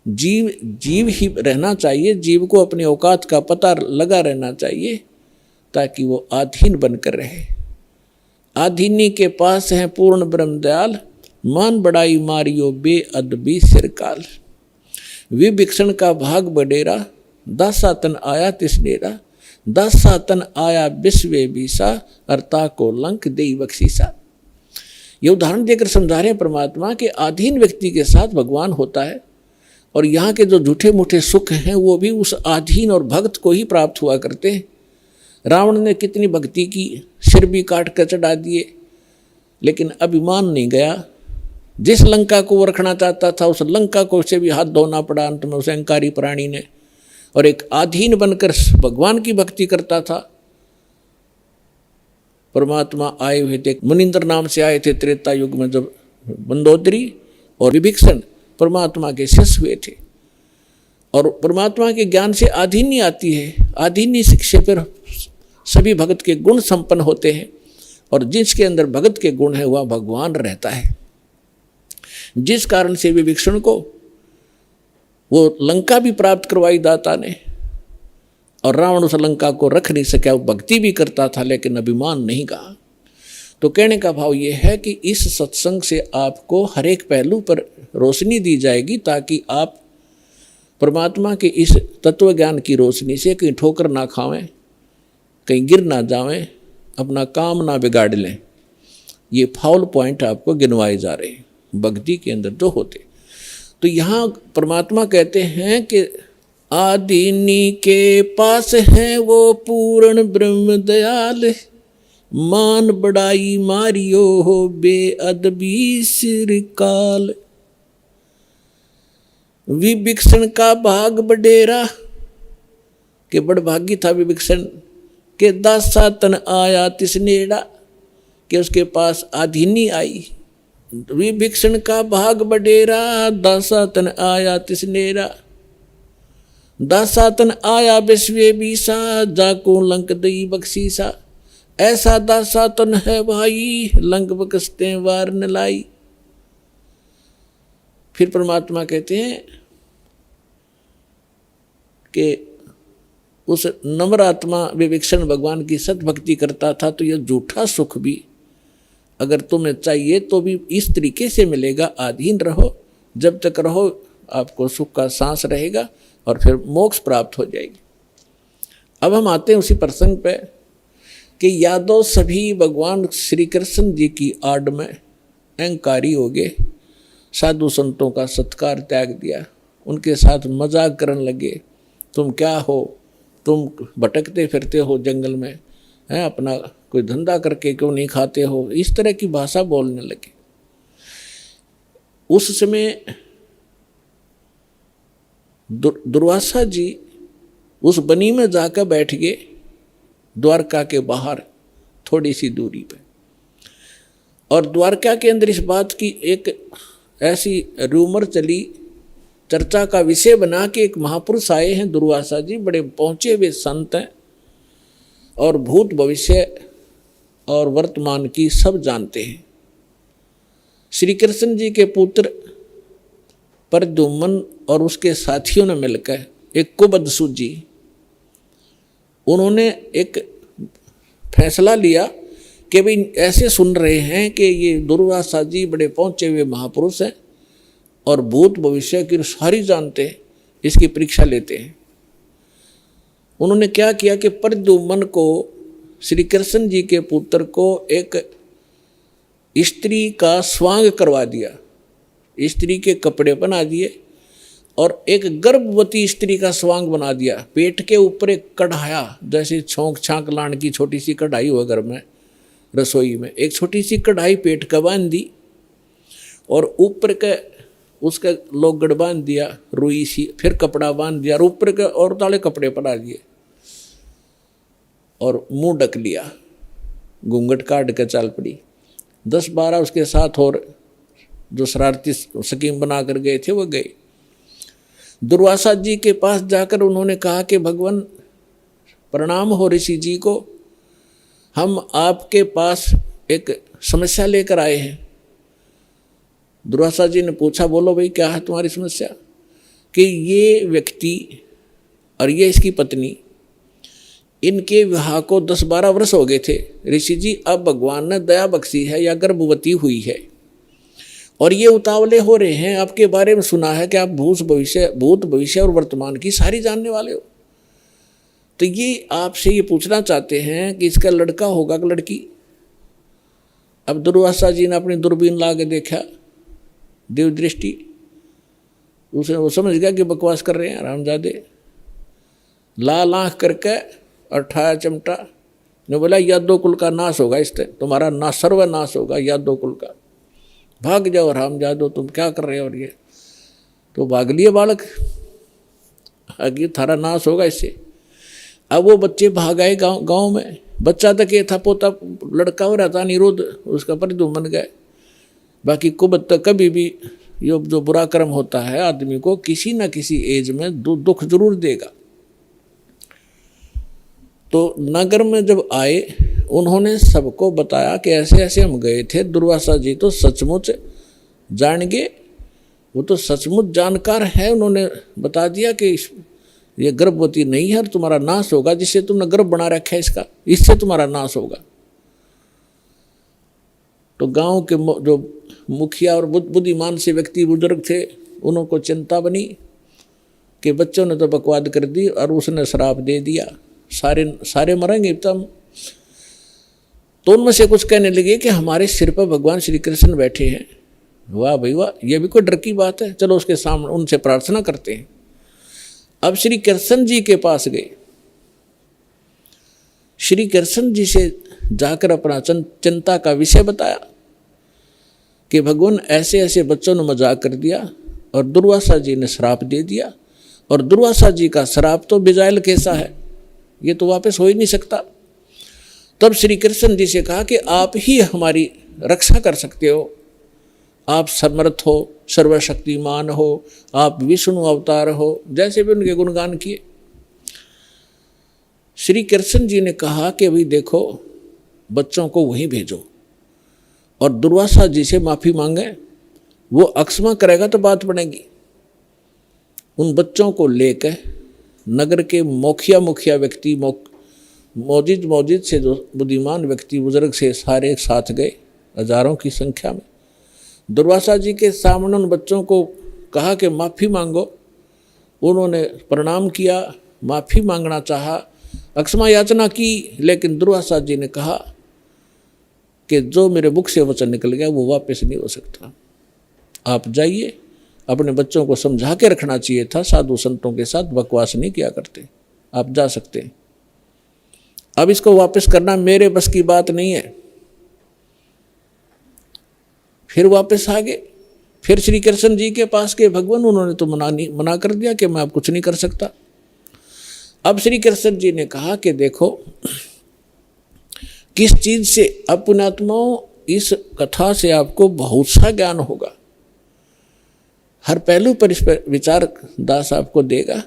जीव ही रहना चाहिए, जीव को अपनी औकात का पता लगा रहना चाहिए, ताकि वो आधीन बनकर रहे। आधीनी के पास है पूर्ण ब्रह्म दयाल, मान बड़ाई मारियो बेअदबी सिरकाल। विभीषण का भाग बडेरा, दासा तन आया तिस डेरा, दासा तन आया विश्व बीसा, अर्ता को लंक दे बख्शीसा। ये उदाहरण देकर समझा रहे हैं परमात्मा के अधीन व्यक्ति के साथ भगवान होता है, और यहाँ के जो झूठे मूठे सुख हैं वो भी उस अधीन और भक्त को ही प्राप्त हुआ करते हैं। रावण ने कितनी भक्ति की, सिर भी काट कर चढ़ा दिए, लेकिन अभिमान नहीं गया। जिस लंका को वो रखना चाहता था उस लंका को से भी हाथ धोना पड़ा अंत में उस अहंकारी प्राणी ने, और एक अधीन बनकर भगवान की भक्ति करता था। परमात्मा आए हुए थे, मुनिंद्र नाम से आए थे त्रेता युग में, जब मंदोदरी और विभीषण परमात्मा के शिष्य हुए थे। और परमात्मा के ज्ञान से आधीनी आती है, आधीनी शिक्षा पर सभी भगत के गुण संपन्न होते हैं, और जिसके अंदर भगत के गुण है वह भगवान रहता है। जिस कारण से विभीषण को वो लंका भी प्राप्त करवाई दाता ने, और रावण उस लंका को रख नहीं सका। वो भक्ति भी करता था लेकिन अभिमान नहीं कहा। तो कहने का भाव ये है कि इस सत्संग से आपको हर एक पहलू पर रोशनी दी जाएगी, ताकि आप परमात्मा के इस तत्व ज्ञान की रोशनी से कहीं ठोकर ना खावें, कहीं गिर ना जावें, अपना काम ना बिगाड़ लें। ये फाउल पॉइंट आपको गिनवाए जा रहे हैं भक्ति के अंदर जो होते। तो यहाँ परमात्मा कहते हैं कि आदीनी के पास है वो पूर्ण ब्रह्म दयाल, मान बड़ाई मारियो हो बेअदबी सिरकाल। विभीषण का भाग बडेरा, के बड़भागी था विभीषण, के दासा तन आया तिस नेड़ा, के उसके पास आधीनी आई। विभीषण का भाग बडेरा, दासा तन आया तिस नेड़ा, दासा तन आया विश्व बीसा, जाको लंक दई बख्शीसा। ऐसा दासा तन है भाई, लंक बकसते वार न लाई। फिर परमात्मा कहते हैं कि उस नम्र आत्मा विभीषण भगवान की सतभक्ति करता था, तो यह झूठा सुख भी अगर तुम्हें चाहिए तो भी इस तरीके से मिलेगा। अधीन रहो, जब तक रहो आपको सुख का सांस रहेगा, और फिर मोक्ष प्राप्त हो जाएगी। अब हम आते हैं उसी प्रसंग पे कि यादव सभी भगवान श्री कृष्ण जी की आड़ में अहंकारी हो गए, साधु संतों का सत्कार त्याग दिया, उनके साथ मजाक करने लगे। तुम क्या हो, तुम भटकते फिरते हो जंगल में, हैं अपना कोई धंधा करके क्यों नहीं खाते हो, इस तरह की भाषा बोलने लगे। उस समय दुर्वासा जी उस बनी में जाकर बैठ गए, द्वारका के बाहर थोड़ी सी दूरी पे। और द्वारका के अंदर इस बात की एक ऐसी रूमर चली, चर्चा का विषय बना के एक महापुरुष आए हैं दुर्वासा जी, बड़े पहुँचे हुए संत हैं, और भूत भविष्य और वर्तमान की सब जानते हैं। श्री कृष्ण जी के पुत्र प्रद्युम्न और उसके साथियों ने मिलकर एक कुबद सूझी, उन्होंने एक फैसला लिया कि भाई ऐसे सुन रहे हैं कि ये दुर्वासा जी बड़े पहुँचे हुए महापुरुष हैं और भूत भविष्य की सारी जानते हैं, इसकी परीक्षा लेते हैं। उन्होंने क्या किया कि प्रद्युम्न को, श्री कृष्ण जी के पुत्र को, एक स्त्री का स्वांग करवा दिया, स्त्री के कपड़े बना दिए, और एक गर्भवती स्त्री का स्वांग बना दिया। पेट के ऊपर एक कढ़ाया, जैसे छोंक छांक लाने की छोटी सी कढ़ाई हो घर में रसोई में, एक छोटी सी कढ़ाई पेट का बांध दी, और ऊपर के उसका लोगड़ बांध दिया रुई सी, फिर कपड़ा बांध दिया, और ऊपर के और ताले कपड़े पड़ा दिए, और मुंह ढक लिया, घूंघट काट के चाल पड़ी। 10-12 उसके साथ और जो शरारती स्कीम बना कर गए थे वो गए। दुर्वासा जी के पास जाकर उन्होंने कहा कि भगवान प्रणाम हो ऋषि जी को, हम आपके पास एक समस्या लेकर आए हैं। दुर्वासा जी ने पूछा, बोलो भाई क्या है तुम्हारी समस्या? कि ये व्यक्ति और ये इसकी पत्नी इनके विवाह को 10-12 वर्ष हो गए थे। ऋषि जी अब भगवान ने दया बख्शी है या गर्भवती हुई है और ये उतावले हो रहे हैं, आपके बारे में सुना है कि आप भूत भविष्य और वर्तमान की सारी जानने वाले हो, तो ये आपसे ये पूछना चाहते हैं कि इसका लड़का होगा कि लड़की। अब दुर्वासा जी ने अपनी दूरबीन ला के देखा, देव दृष्टि, उसने वो समझ गया कि बकवास कर रहे हैं रामजादे। लाल आँख करके और ठाया चिमटा ने बोला यादव कुल का नाश होगा, इससे तुम्हारा नाश सर्वनाश होगा यादव कुल का, भाग जाओ रामजादो, तुम क्या कर रहे हो। और ये तो भाग लिए बालक, आगे थारा नाश होगा इससे। अब वो बच्चे भाग आए गाँव में। बच्चा तक ये था, पोता लड़का हो रहा था निरोध, उसका परिधुम बन गए। बाकी कुबत तक कभी भी ये जो बुरा कर्म होता है आदमी को किसी न किसी एज में दुख जरूर देगा। तो नगर में जब आए उन्होंने सबको बताया कि ऐसे ऐसे हम गए थे। दुर्वासा जी तो सचमुच जान गए, वो तो सचमुच जानकार है। उन्होंने बता दिया कि ये गर्भवती नहीं है और तुम्हारा नाश होगा, जिससे तुमने गर्भ बना रखा है इसका, इससे तुम्हारा नाश होगा। तो गांव के जो मुखिया और बुद्धिमान से व्यक्ति बुजुर्ग थे, उनको चिंता बनी कि बच्चों ने तो बकवाद कर दी और उसने श्राप दे दिया, सारे मरेंगे तब। तो उनमें से कुछ कहने लगे कि हमारे सिर पर भगवान श्री कृष्ण बैठे हैं। वाह भाई वाह, ये भी कोई डर की बात है, चलो उसके सामने उनसे प्रार्थना करते हैं। अब श्री कृष्ण जी के पास गए। श्री कृष्ण जी से जाकर अपना चिंता का विषय बताया कि भगवान ऐसे ऐसे बच्चों ने मजाक कर दिया और दुर्वासा जी ने श्राप दे दिया, और दुर्वासा जी का श्राप तो बिजाइल कैसा है, ये तो वापस हो ही नहीं सकता। तब श्री कृष्ण जी से कहा कि आप ही हमारी रक्षा कर सकते हो, आप समर्थ हो, सर्वशक्तिमान हो, आप विष्णु अवतार हो, जैसे भी उनके गुणगान किए। श्री कृष्ण जी ने कहा कि भाई देखो, बच्चों को वहीं भेजो और दुर्वासा जी से माफी मांगे, वो अक्षमा करेगा तो बात बनेगी। उन बच्चों को लेकर नगर के मुखिया व्यक्ति, मौजिद से जो बुद्धिमान व्यक्ति बुजुर्ग से सारे एक साथ गए, हजारों की संख्या में। दुर्वासा जी के सामने उन बच्चों को कहा कि माफ़ी मांगो। उन्होंने प्रणाम किया, माफ़ी मांगना चाहा, अक्षमा याचना की, लेकिन दुर्वासा जी ने कहा कि जो मेरे मुख से वचन निकल गया वो वापस नहीं हो सकता, आप जाइए। अपने बच्चों को समझा के रखना चाहिए था, साधु संतों के साथ बकवास नहीं किया करते, आप जा सकते हैं। अब इसको वापस करना मेरे बस की बात नहीं है। फिर वापस आ गए, फिर श्री कृष्ण जी के पास के भगवान, उन्होंने तो मना कर दिया कि मैं अब कुछ नहीं कर सकता। अब श्री कृष्ण जी ने कहा कि देखो, किस चीज से, अब पुण्यात्माओं इस कथा से आपको बहुत सा ज्ञान होगा, हर पहलू पर इस पर विचार दास आपको देगा।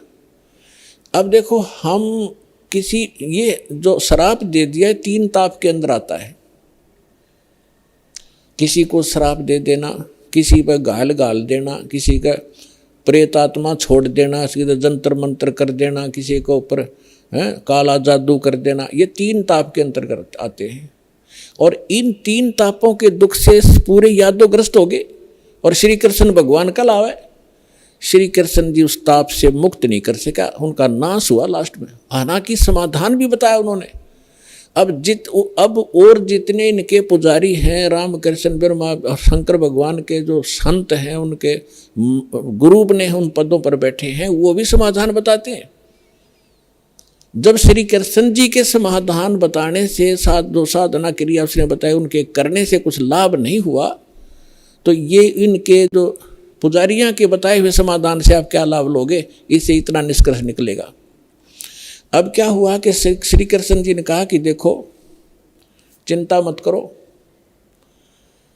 अब देखो, हम किसी, ये जो श्राप दे दिया 3 ताप के अंदर आता है। किसी को श्राप दे देना, किसी पर गाल देना, किसी का प्रेत आत्मा छोड़ देना, किसी का जंतर मंत्र कर देना, किसी के ऊपर काला जादू कर देना, ये 3 ताप के अंतर्गत आते हैं। और इन 3 तापों के दुख से पूरे यादोग्रस्त हो गए और श्री कृष्ण भगवान कल आवे। श्री कृष्ण जी उस ताप से मुक्त नहीं कर सका, उनका नाश हुआ लास्ट में। हालांकि समाधान भी बताया उन्होंने। अब और जितने इनके पुजारी हैं, राम कृष्ण ब्रह्मा और शंकर भगवान के जो संत हैं, उनके गुरु ने उन पदों पर बैठे हैं, वो भी समाधान बताते हैं। जब श्री कृष्ण जी के समाधान बताने से जो साधना क्रिया उसने बताया, उनके करने से कुछ लाभ नहीं हुआ, तो ये इनके जो पुजारियां के बताए हुए समाधान से आप क्या लाभ लोगे, इससे इतना निष्कर्ष निकलेगा। अब क्या हुआ कि श्री कृष्ण जी ने कहा कि देखो, चिंता मत करो,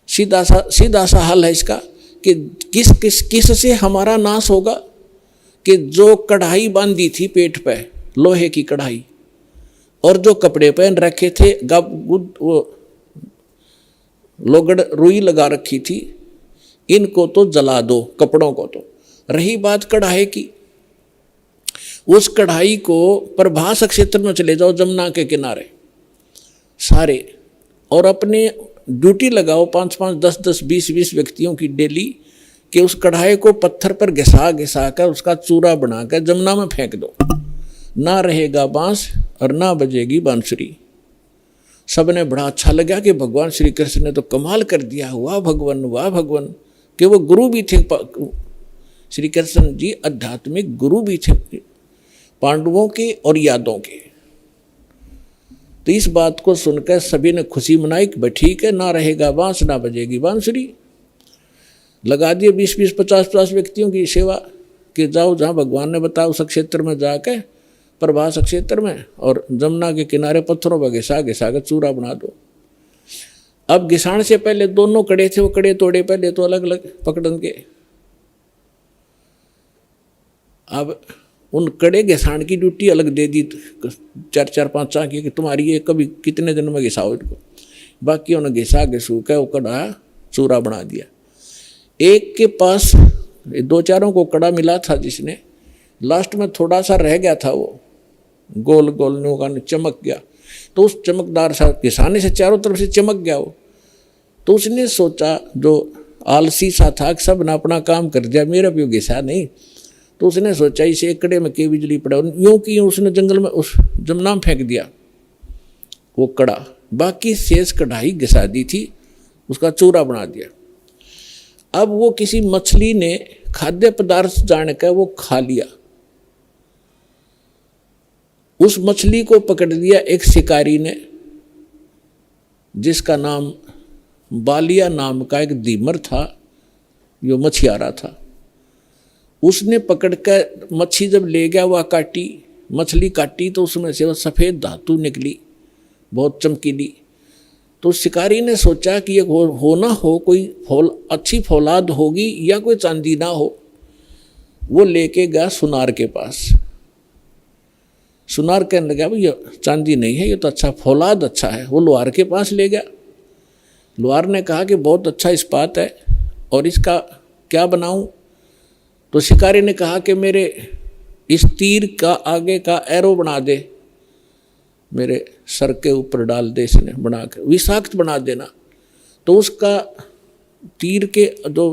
सीधा सा हल है इसका कि किस से हमारा नाश होगा, कि जो कढ़ाई बांधी थी पेट पे, लोहे की कढ़ाई, और जो कपड़े पहन रखे थे, वो लोगड़ रुई लगा रखी थी, इनको तो जला दो, कपड़ों को तो। रही बात कढ़ाई की, उस कढ़ाई को प्रभास क्षेत्र में चले जाओ, जमुना के किनारे सारे, और अपने ड्यूटी लगाओ 5-5, 10-10, 20-20 व्यक्तियों की डेली, कि उस कढ़ाई को पत्थर पर घिसा घिसा कर उसका चूरा बनाकर जमुना में फेंक दो, ना रहेगा बांस और ना बजेगी बांसुरी। सबने बड़ा अच्छा लगा कि भगवान श्री कृष्ण ने तो कमाल कर दिया, वाह भगवान, वाह भगवान। कि वो गुरु भी थे, श्री कृष्ण जी आध्यात्मिक गुरु भी थे पांडवों के और यादवों के। तो इस बात को सुनकर सभी ने खुशी मनाई कि भाई ठीक है, ना रहेगा बांस ना बजेगी बांसुरी। लगा दिए 20-20, 50-50 व्यक्तियों की सेवा कि जाओ जहाँ भगवान ने बताया उस क्षेत्र में जाकर, प्रभास क्षेत्र में, और जमुना के किनारे पत्थरों पर घिसा घिसा कर चूरा बना दो। अब घिसाण से पहले दोनों कड़े थे, वो कड़े तोड़े पहले तो अलग अलग पकड़न के। अब उन कड़े घिसाण की ड्यूटी अलग दे दी 4-4, 5 की, कि तुम्हारी ये कभी कितने दिन में घिसाओ इनको। बाकी उन्हें घिसा घिसू के वो कड़ा चूरा बना दिया। एक के पास 2-4 को कड़ा मिला था, जिसने लास्ट में थोड़ा सा रह गया था, वो गोल गोल नोका चमक गया। तो उस चमकदार सा घिसाने से चारों तरफ से चमक गया वो। तो उसने सोचा, जो आलसी सा था, सब ने अपना काम कर दिया, मेरा भी घिसा नहीं। तो उसने सोचा इसे एक कड़े में के बिजली पड़ा, यूं कि उसने जंगल में उस जमुना में फेंक दिया वो कड़ा। बाकी शेष कढ़ाई घिसा दी थी, उसका चूरा बना दिया। अब वो किसी मछली ने खाद्य पदार्थ जानकर वो खा लिया। उस मछली को पकड़ लिया एक शिकारी ने, जिसका नाम बालिया नाम का एक दीमर था, जो मछियारा था। उसने पकड़कर मच्छी जब ले गया, वह काटी, मछली काटी तो उसमें से वो सफ़ेद धातु निकली, बहुत चमकीली। तो शिकारी ने सोचा कि ये हो ना हो कोई अच्छी फौलाद होगी या कोई चांदी ना हो। वो लेके गया सुनार के पास। सुनार कहने लगा भाई ये चांदी नहीं है, ये तो अच्छा फौलाद अच्छा है। वो लोहार के पास ले गया। लोहार ने कहा कि बहुत अच्छा इस्पात है और इसका क्या बनाऊं। तो शिकारी ने कहा कि मेरे इस तीर का आगे का एरो बना दे, मेरे सर के ऊपर डाल दे, इसने बना के विषाक्त बना देना। तो उसका तीर के जो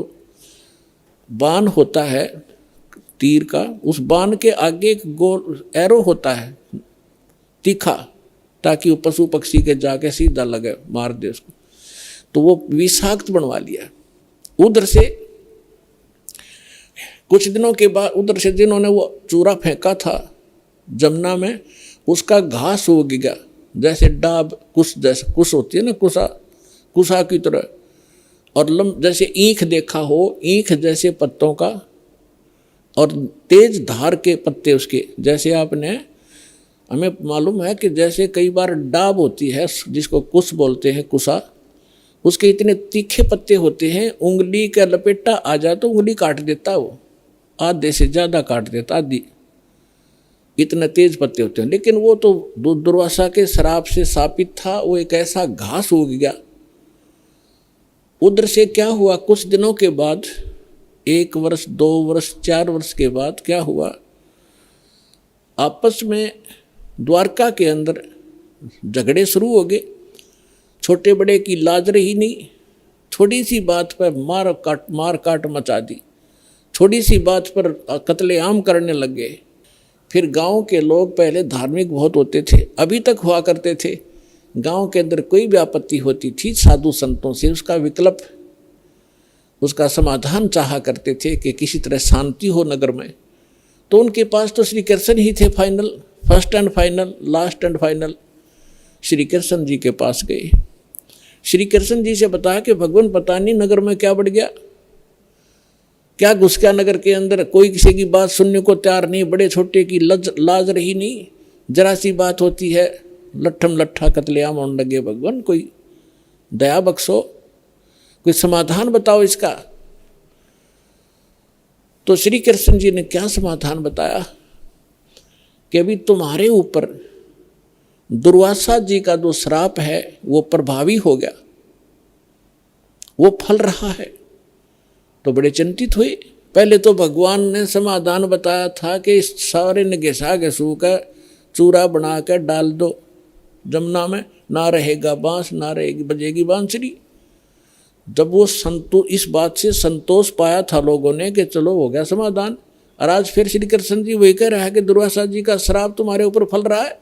बाण होता है तीर का, उस बाण के आगे एक गोल एरो होता है तीखा, ताकि वो पशु पक्षी के जाके सीधा लगे, मार दे उसको। तो वो विषाक्त बनवा लिया। उधर से कुछ दिनों के बाद, उधर से जिन्होंने वो चूरा फेंका था जमुना में, उसका घास उग गया, जैसे डाब कुश, जैसे कुश होती है ना, कुशा की तरह, और जैसे ईख देखा हो, ईख जैसे पत्तों का, और तेज धार के पत्ते उसके, जैसे आपने, हमें मालूम है कि जैसे कई बार डाब होती है जिसको कुश बोलते हैं, कुशा, उसके इतने तीखे पत्ते होते हैं, उंगली का लपेटा आ जाए तो उंगली काट देता, वो आधे से ज़्यादा काट देता, आधी, इतने तेज पत्ते होते हैं। लेकिन वो तो दुर्वासा के श्राप से शापित था, वो एक ऐसा घास उग गया। उधर से क्या हुआ, कुछ दिनों के बाद, 1 वर्ष, 2 वर्ष, 4 वर्ष के बाद क्या हुआ, आपस में द्वारका के अंदर झगड़े शुरू हो गए। छोटे बड़े की लाज रही नहीं, थोड़ी सी बात पर मार काट मचा दी, थोड़ी सी बात पर कत्लेआम करने लग गए। फिर गांव के लोग पहले धार्मिक बहुत होते थे, अभी तक हुआ करते थे। गांव के अंदर कोई भी आपत्ति होती थी, साधु संतों से उसका विकल्प, उसका समाधान चाहा करते थे कि किसी तरह शांति हो नगर में। तो उनके पास तो श्री कृष्ण ही थे final, first and final, last and final. Shri Krishna ji के पास गए। श्री कृष्ण जी से बताया कि भगवान पता नहीं नगर में क्या बढ़ गया, क्या घुस गया नगर के अंदर, कोई किसी की बात सुनने को तैयार नहीं, बड़े छोटे की लाज रही नहीं, जरा सी बात होती है लट्ठम लट्ठा कत्लेआम होने लगे। भगवान कोई दया बख्शो, कोई समाधान बताओ इसका। तो श्री कृष्ण जी ने क्या समाधान बताया कि अभी तुम्हारे ऊपर दुर्वासा जी का जो श्राप है वो प्रभावी हो गया, वो फल रहा है। तो बड़े चिंतित हुए, पहले तो भगवान ने समाधान बताया था कि इस सारे ने घिसा घिसू का चूरा बना कर डाल दो जमुना में, ना रहेगा बांस ना रहेगी बजेगी बांसुरी। जब वो इस बात से संतोष पाया था लोगों ने कि चलो हो गया समाधान, और आज फिर श्री कृष्ण जी वही कह रहा है कि दुर्वासा जी का श्राप तुम्हारे ऊपर फल रहा है।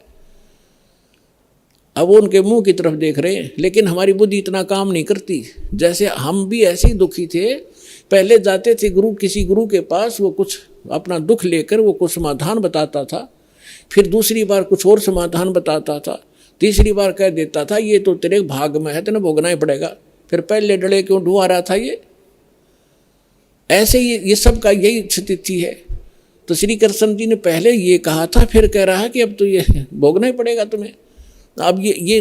अब वो उनके मुंह की तरफ देख रहे हैं, लेकिन हमारी बुद्धि इतना काम नहीं करती। जैसे हम भी ऐसे ही दुखी थे, पहले जाते थे किसी गुरु के पास, वो कुछ अपना दुख लेकर वो कुछ समाधान बताता था, फिर दूसरी बार कुछ और समाधान बताता था, तीसरी बार कह देता था ये तो तेरे भाग में है, तेने भोगना ही पड़ेगा। फिर पहले डले क्यों ढुआ रहा था ये। ऐसे ही ये सब का यही स्थिति है। तो श्री कृष्ण जी ने पहले ये कहा था, फिर कह रहा है कि अब तो ये भोगना ही पड़ेगा तुम्हें। अब ये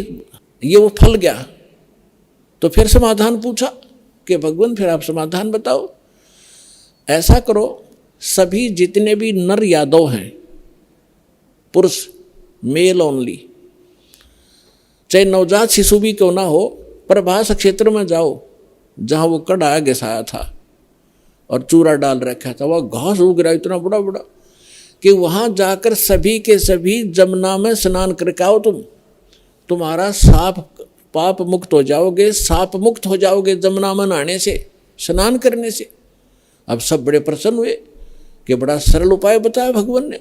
वो फल गया। तो फिर समाधान पूछा कि भगवान फिर आप समाधान बताओ। ऐसा करो, सभी जितने भी नर यादव हैं, पुरुष मेल ओनली, चाहे नवजात शिशु भी क्यों ना हो, प्रभास क्षेत्र में जाओ जहाँ वो कड़ा घिसाया था और चूरा डाल रखा था, वह घास उग रहा इतना बड़ा बड़ा कि वहाँ जाकर सभी के सभी जमुना में स्नान करके आओ। तुम्हारा साप पाप मुक्त हो जाओगे, साप मुक्त हो जाओगे जमुना में नहाने से, स्नान करने से। अब सब बड़े प्रसन्न हुए कि बड़ा सरल उपाय बताया भगवान ने।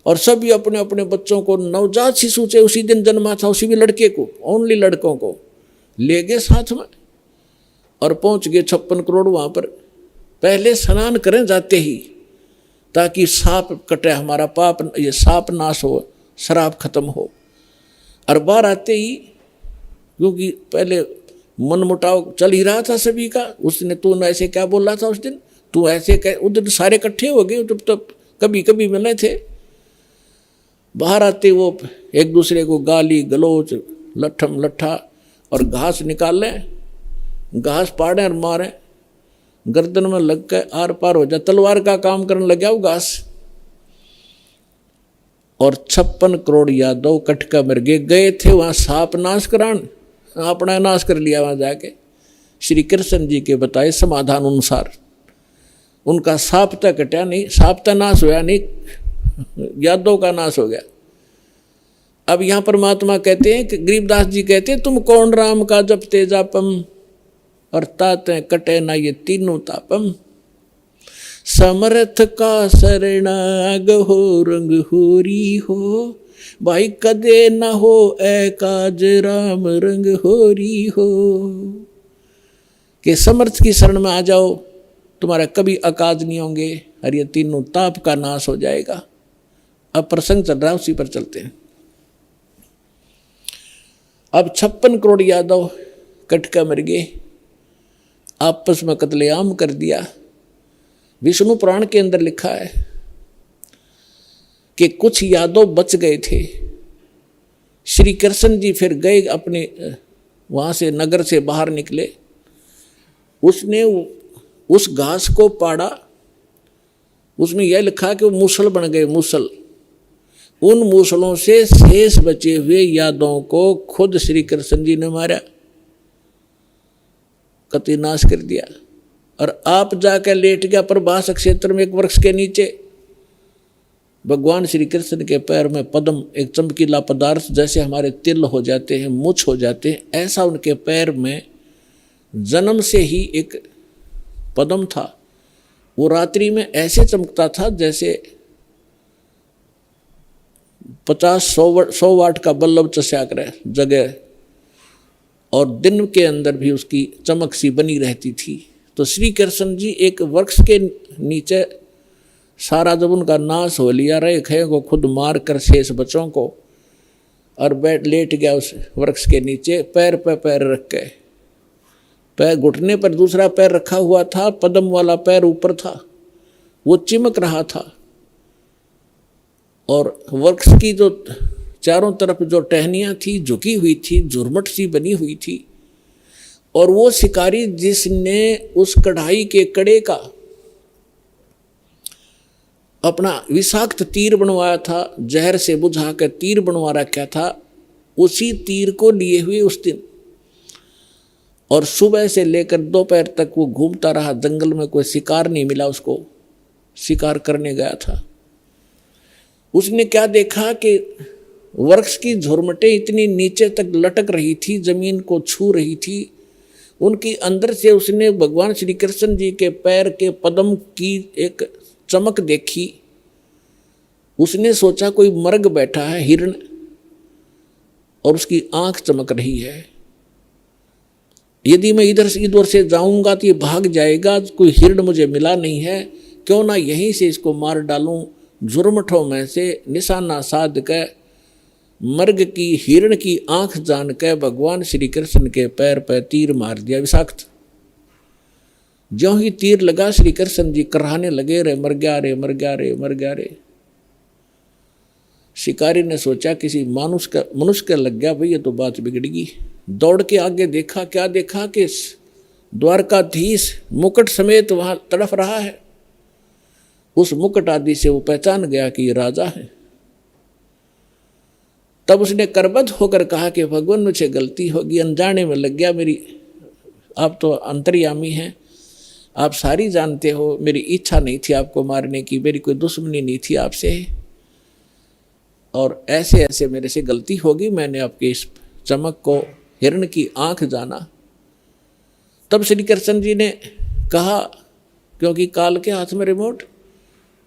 और सभी अपने अपने बच्चों को, नवजात शिशु से उसी दिन जन्मा था उसी भी लड़के को, ओनली लड़कों को ले गए साथ में और पहुंच गए 56 करोड़ वहाँ पर। पहले स्नान करें जाते ही, ताकि साप कटे, हमारा पाप ये साप नाश हो, शराब खत्म हो। और बाहर आते ही, क्योंकि पहले मन मुटाव चल ही रहा था सभी का, उसने तू ऐसे क्या बोल रहा था उस दिन, तू ऐसे कह, उधर सारे इकट्ठे हो गए, तब कभी कभी मिले थे। बाहर आते वो एक दूसरे को गाली गलोच लट्ठम लट्ठा और घास निकाल लें, घास पाड़े और मारें, गर्दन में लग के आर पार हो जाए, तलवार का काम करने लग गया वो घास। और 56 करोड़ यादव कटका मर गए थे वहाँ साप नाश करान, अपना नाश कर लिया वहाँ जाके। श्री कृष्ण जी के बताए समाधान अनुसार उनका साप तक कटा नहीं, साप तक नाश होया नहीं, यादव का नाश हो गया। अब यहाँ परमात्मा कहते हैं कि गरीबदास जी कहते हैं, तुम कौन राम का जपते जापम और ताते कटे ना ये तीनों तापम। समर्थ का शरणाग हो रंग होरी हो, भाई कदे न हो ए काज राम रंग होरी हो। कि समर्थ की शरण में आ जाओ, तुम्हारा कभी अकाज नहीं होंगे और ये तीनों ताप का नाश हो जाएगा। अब प्रसंग चल रहा है, उसी पर चलते हैं। अब 56 करोड़ यादव कटका मर गए, आपस में कत्लेआम कर दिया। विष्णु पुराण के अंदर लिखा है कि कुछ यादव बच गए थे। श्री कृष्ण जी फिर गए अपने वहाँ से, नगर से बाहर निकले, उसने उस घास को पाड़ा, उसमें यह लिखा कि वो मूसल बन गए, मूसल। उन मूसलों से शेष बचे हुए यादवों को खुद श्री कृष्ण जी ने मारा, कति नाश कर दिया। और आप जाकर लेट गया प्रभास क्षेत्र में एक वृक्ष के नीचे। भगवान श्री कृष्ण के पैर में पद्म, एक चमकीला पदार्थ, जैसे हमारे तिल हो जाते हैं, मुछ हो जाते हैं, ऐसा उनके पैर में जन्म से ही एक पद्म था। वो रात्रि में ऐसे चमकता था जैसे 50-100 वाट का बल्ब चस्याक रहे जगह, और दिन के अंदर भी उसकी चमक सी बनी रहती थी। तो श्री कृष्ण जी एक वृक्ष के नीचे, सारा जब उनका नाश हो लिया, रहे खे को खुद मार कर शेष बच्चों को, और लेट गया उस वृक्ष के नीचे, पैर पे पैर रख के, पैर घुटने पर दूसरा पैर रखा हुआ था, पद्म वाला पैर ऊपर था, वो चिमक रहा था। और वृक्ष की जो चारों तरफ जो टहनियाँ थी झुकी हुई थी, झुरमट सी बनी हुई थी। और वो शिकारी जिसने उस कढ़ाई के कड़े का अपना विषाक्त तीर बनवाया था, जहर से बुझा कर तीर बनवा रखा था, उसी तीर को लिए हुए उस दिन और सुबह से लेकर दोपहर तक वो घूमता रहा जंगल में, कोई शिकार नहीं मिला उसको। शिकार करने गया था, उसने क्या देखा कि वृक्ष की झुरमटें इतनी नीचे तक लटक रही थी, जमीन को छू रही थी। उनकी अंदर से उसने भगवान श्री कृष्ण जी के पैर के पद्म की एक चमक देखी। उसने सोचा कोई मर्ग बैठा है हिरण, और उसकी आंख चमक रही है। यदि मैं इधर से जाऊंगा तो ये भाग जाएगा, कोई हिरण मुझे मिला नहीं है, क्यों ना यहीं से इसको मार डालूं। झुरमठों में से निशाना साध के मर्ग की हिरण की आंख जान के भगवान श्री कृष्ण के पैर पर तीर मार दिया विषाक्त। ज्यों ही तीर लगा श्री कृष्ण जी कराहने लगे, रे मर गया रे, मर गया रे, मर गया रे। शिकारी ने सोचा किसी मनुष्य का लग गया भाई, ये तो बात बिगड़गी। दौड़ के आगे देखा, क्या देखा कि द्वारकाधीश मुकुट समेत वहां तड़फ रहा है। उस मुकुट आदि से वो पहचान गया कि ये राजा है। तब उसने करबद्ध होकर कहा कि भगवान मुझे गलती होगी, अनजाने में लग गया मेरी, आप तो अंतर्यामी हैं, आप सारी जानते हो, मेरी इच्छा नहीं थी आपको मारने की, मेरी कोई दुश्मनी नहीं थी आपसे, और ऐसे ऐसे मेरे से गलती होगी, मैंने आपके इस चमक को हिरण की आंख जाना। तब श्री कृष्ण जी ने कहा, क्योंकि काल के हाथ में रिमोट,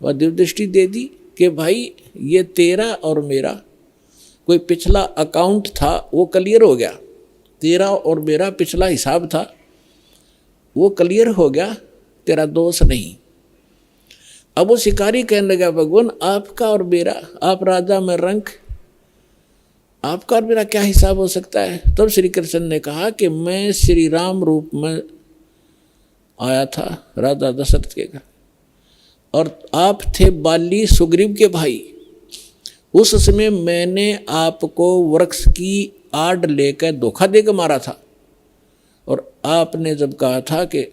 वह दिव्य दृष्टि दे दी कि भाई ये तेरा और मेरा कोई पिछला अकाउंट था, वो क्लियर हो गया। तेरा और मेरा पिछला हिसाब था, वो क्लियर हो गया, तेरा दोष नहीं। अब वो शिकारी कहने लगा, भगवान आपका और मेरा, आप राजा में रंक, आपका और मेरा क्या हिसाब हो सकता है। तब श्री कृष्ण ने कहा कि मैं श्री राम रूप में आया था राजा दशरथ के घर, और आप थे बाली सुग्रीव के भाई। उस समय मैंने आपको वृक्ष की आड़ लेकर धोखा देकर मारा था, और आपने जब कहा था कि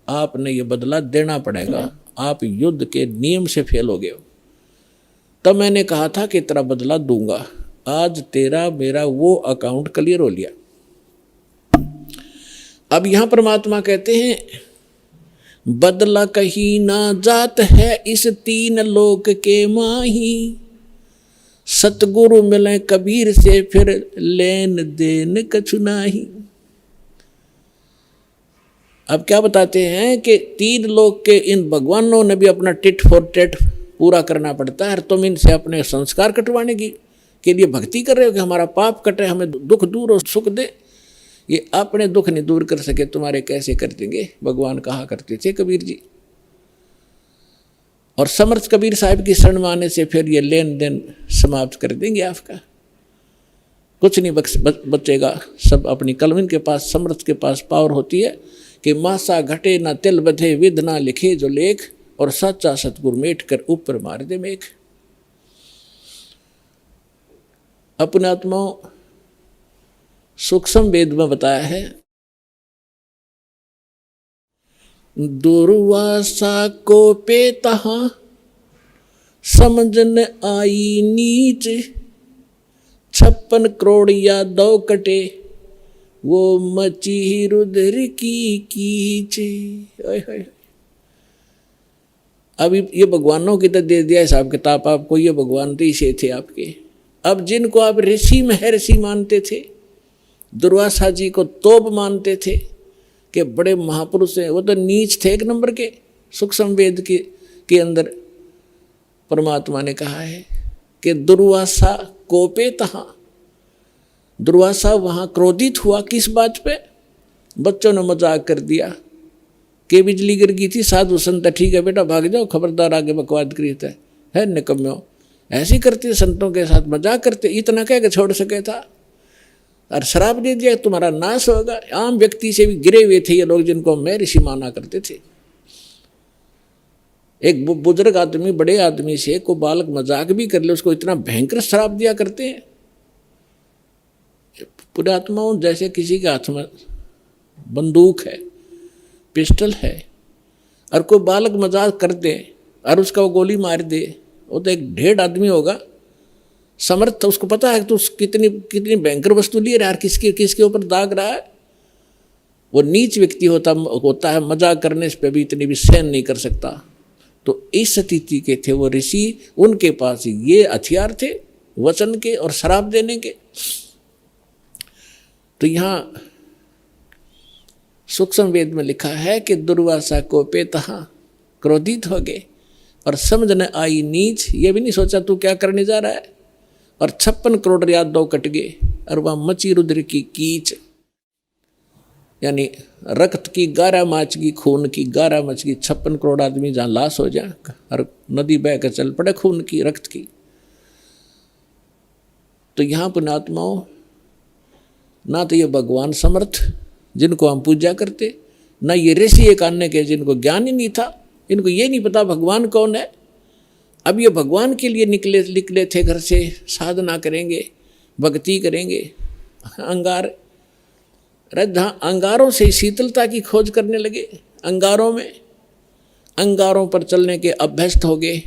आपने ये बदला देना पड़ेगा, आप युद्ध के नियम से फेल हो गए हो, तब मैंने कहा था कि तेरा बदला दूंगा। आज तेरा मेरा वो अकाउंट क्लियर हो लिया। अब यहां परमात्मा कहते हैं, बदला कहीं ना जात है इस तीन लोक के माही, सतगुरु मिले कबीर से फिर लेन देन कछु नाही। अब क्या बताते हैं कि तीन लोक के इन भगवानों ने भी अपना टिट फॉर टेट पूरा करना पड़ता है। तुम इनसे अपने संस्कार कटवाने के लिए भक्ति कर रहे हो कि हमारा पाप कटे, हमें दुख दूर और सुख दे। ये अपने दुख नहीं दूर कर सके, तुम्हारे कैसे कर देंगे, भगवान कहा करते थे कबीर जी। और समर्थ कबीर साहब की शरण में आने से फिर ये लेन देन समाप्त कर देंगे आपका, कुछ नहीं बचेगा। सब अपनी कलम के पास, समर्थ के पास पावर होती है कि मासा घटे ना तिल बधे, विध ना लिखे जो लेख, और सच्चा सतगुरु मेट कर ऊपर मार दे मेघ। अपने आत्मा सूक्ष्म वेद में बताया है, दुर्वासा को पे तहां समझन आई नीच, 56 करोड़ या 2 कटे वो मची रुद्र की कीच। अब ये भगवानों की तो दे दिया हिसाब किताब आपको, ये भगवान तो इसे थे आपके। अब जिनको आप ऋषि महर्षि मानते थे, दुर्वासा जी को तोप मानते थे कि बड़े महापुरुष हैं, वो तो नीच थे एक नंबर के। सूक्ष्म वेद के अंदर परमात्मा ने कहा है कि दुर्वासा कोपे तहाँ, दुर्वासा वहाँ क्रोधित हुआ। किस बात पे? बच्चों ने मजाक कर दिया कि बिजली गिर गई थी, साधु संत ठीक है बेटा भाग जाओ, खबरदार आगे बकवाद करी है निकम्यो। ऐसे करते संतों के साथ मजाक करते, इतना कह के छोड़ सके था, और शराब दे दिया तुम्हारा नाश होगा। आम व्यक्ति से भी गिरे हुए थे ये लोग, जिनको मैं ऋषि माना करते थे। एक बुजुर्ग आदमी बड़े आदमी से को बालक मजाक भी कर ले, उसको इतना भयंकर शराब दिया करते हैं। पूरे आत्माओं जैसे किसी के हाथ में बंदूक है, पिस्टल है, और कोई बालक मजाक कर दे और उसका वो गोली मार दे, वो तो एक ढेर आदमी होगा समर्थ, उसको पता है कि तो कितनी भयंकर वस्तु लिए यार, किसके ऊपर दाग रहा है। वो नीच व्यक्ति होता है, मजाक करने पे भी इतनी भी सहन नहीं कर सकता। तो इस स्थिति के थे वो ऋषि, उनके पास ये हथियार थे वचन के और श्राप देने के। तो यहाँ सूक्ष्म वेद में लिखा है कि दुर्वासा को पेतहा, क्रोधित हो गए और समझ न आई नीच, ये भी नहीं सोचा तू क्या करने जा रहा है। और 56 करोड़ यादव कट गए और वह मची रुद्र की कीच, यानी रक्त की 11 माच की, खून की 11 मच की, 56 करोड़ आदमी जहाँ लाश हो जाए और नदी बह कर चल पड़े खून की, रक्त की। तो यहाँ पुण्यात्माओं, ना तो ये भगवान समर्थ जिनको हम पूजा करते, ना ये ऋषि एक अन्य के जिनको ज्ञान ही नहीं था, इनको ये नहीं पता भगवान कौन है। अब ये भगवान के लिए निकले थे घर से, साधना करेंगे, भक्ति करेंगे। अंगार, अंगारों से शीतलता की खोज करने लगे, अंगारों पर चलने के अभ्यस्त हो गए।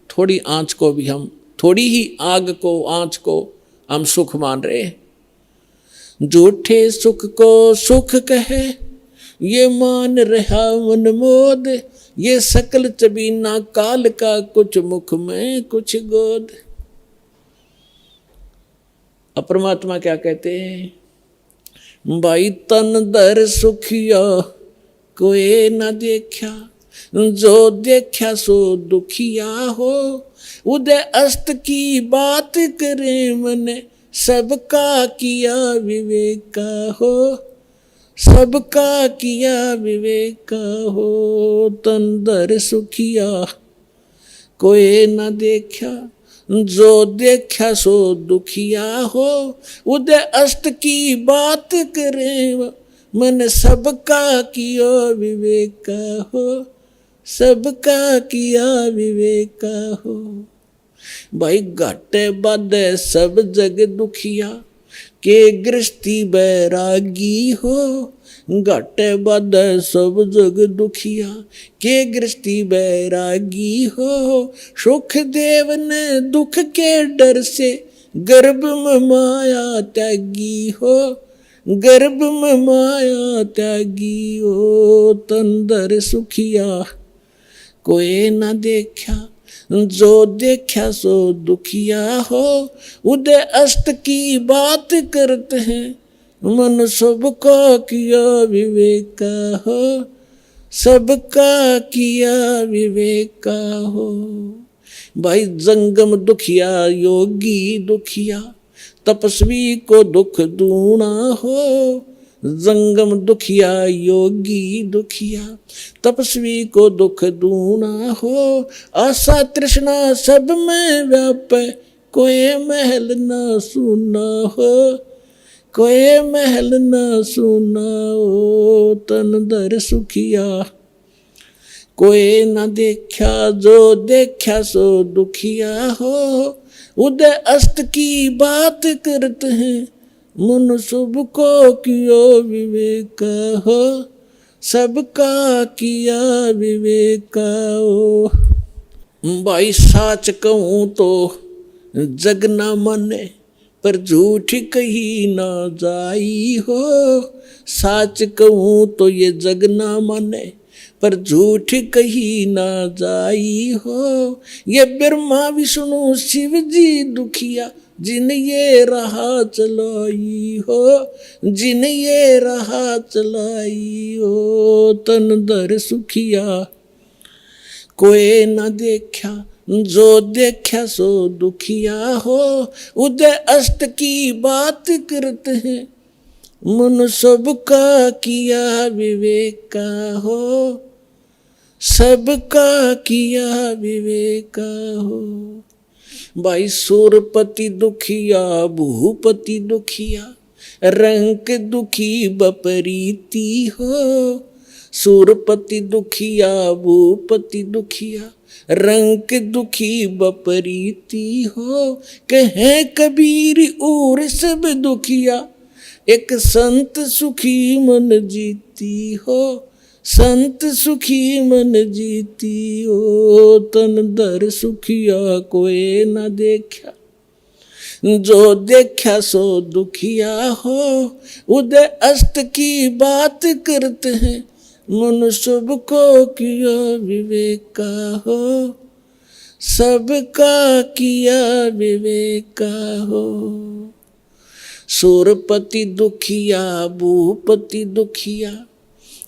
थोड़ी आँच को भी हम, थोड़ी ही आँच को हम सुख मान रहे। झूठे सुख को सुख कहे, ये मान रहा मन मोद, ये सकल चबीना काल का, कुछ मुख में कुछ गोद। परमात्मा क्या कहते हैं, भाई तन दर सुखिया कोई न देखा, जो देखा सो दुखिया हो, उदय अस्त की बात करे मन, सबका किया विवेका हो, सबका किया विवेका हो। तन दर सुखिया कोई न देखा, जो देखा सो दुखिया हो, उदय अस्त की बात करे मन, सबका किया विवेका हो, सबका किया विवेका हो। भाई घाटे बाधे सब जग दुखिया, के गृहस्थी बैरागी हो, घाटे बाधे सब जग दुखिया, के गृहस्थी बैरागी हो। सुख देव ने दुख के डर से, गर्भ में माया त्यागी हो, गर्भ में माया त्यागी हो। तन दर सुखिया कोई न देखा, जो देखा सो दुखिया हो, उदय अस्त की बात करते हैं मन, सबका किया विवेका हो, सबका किया विवेका हो। भाई जंगम दुखिया योगी दुखिया, तपस्वी को दुख दूना हो, जंगम दुखिया योगी दुखिया, तपस्वी को दुख दूना हो। आशा तृष्णा सब में व्यापे, कोई महल न सुना हो, कोई महल न सुना हो। तन दर सुखिया कोई न देखा, जो देखा सो दुखिया हो, उदय अस्त की बात करते हैं मन, सबको किया विवेका हो, सबका किया विवेका हो। भाई साच कहूँ तो जग ना माने, पर झूठ कही ना जाई हो, साच कहूँ तो ये जग ना माने, पर झूठ कही ना जाई हो। ये ब्रह्मा विष्णु शिव जी दुखिया, जिन ये राह चलाई हो, जिन ये राह चलाई हो। तन दर सुखिया कोई न देखा, जो देखा सो दुखिया हो, उदय अस्त की बात करते हैं मन, सबका किया विवेका हो, सबका किया विवेका हो। भाई सूरपति दुखिया भूपति दुखिया, रंक दुखी बपरीती हो, सूरपति दुखिया भूपति दुखिया, रंक दुखी बपरीती हो। कहे कबीर और सब दुखिया, एक संत सुखी मन जीती हो, संत सुखी मन जीती हो। तन दर सुखिया कोई न देखा, जो देखा सो दुखिया हो, उदय अस्त की बात करते हैं, मन सबको किया विवेक का हो, सबका किया विवेक का हो। सूरपति दुखिया भूपति दुखिया,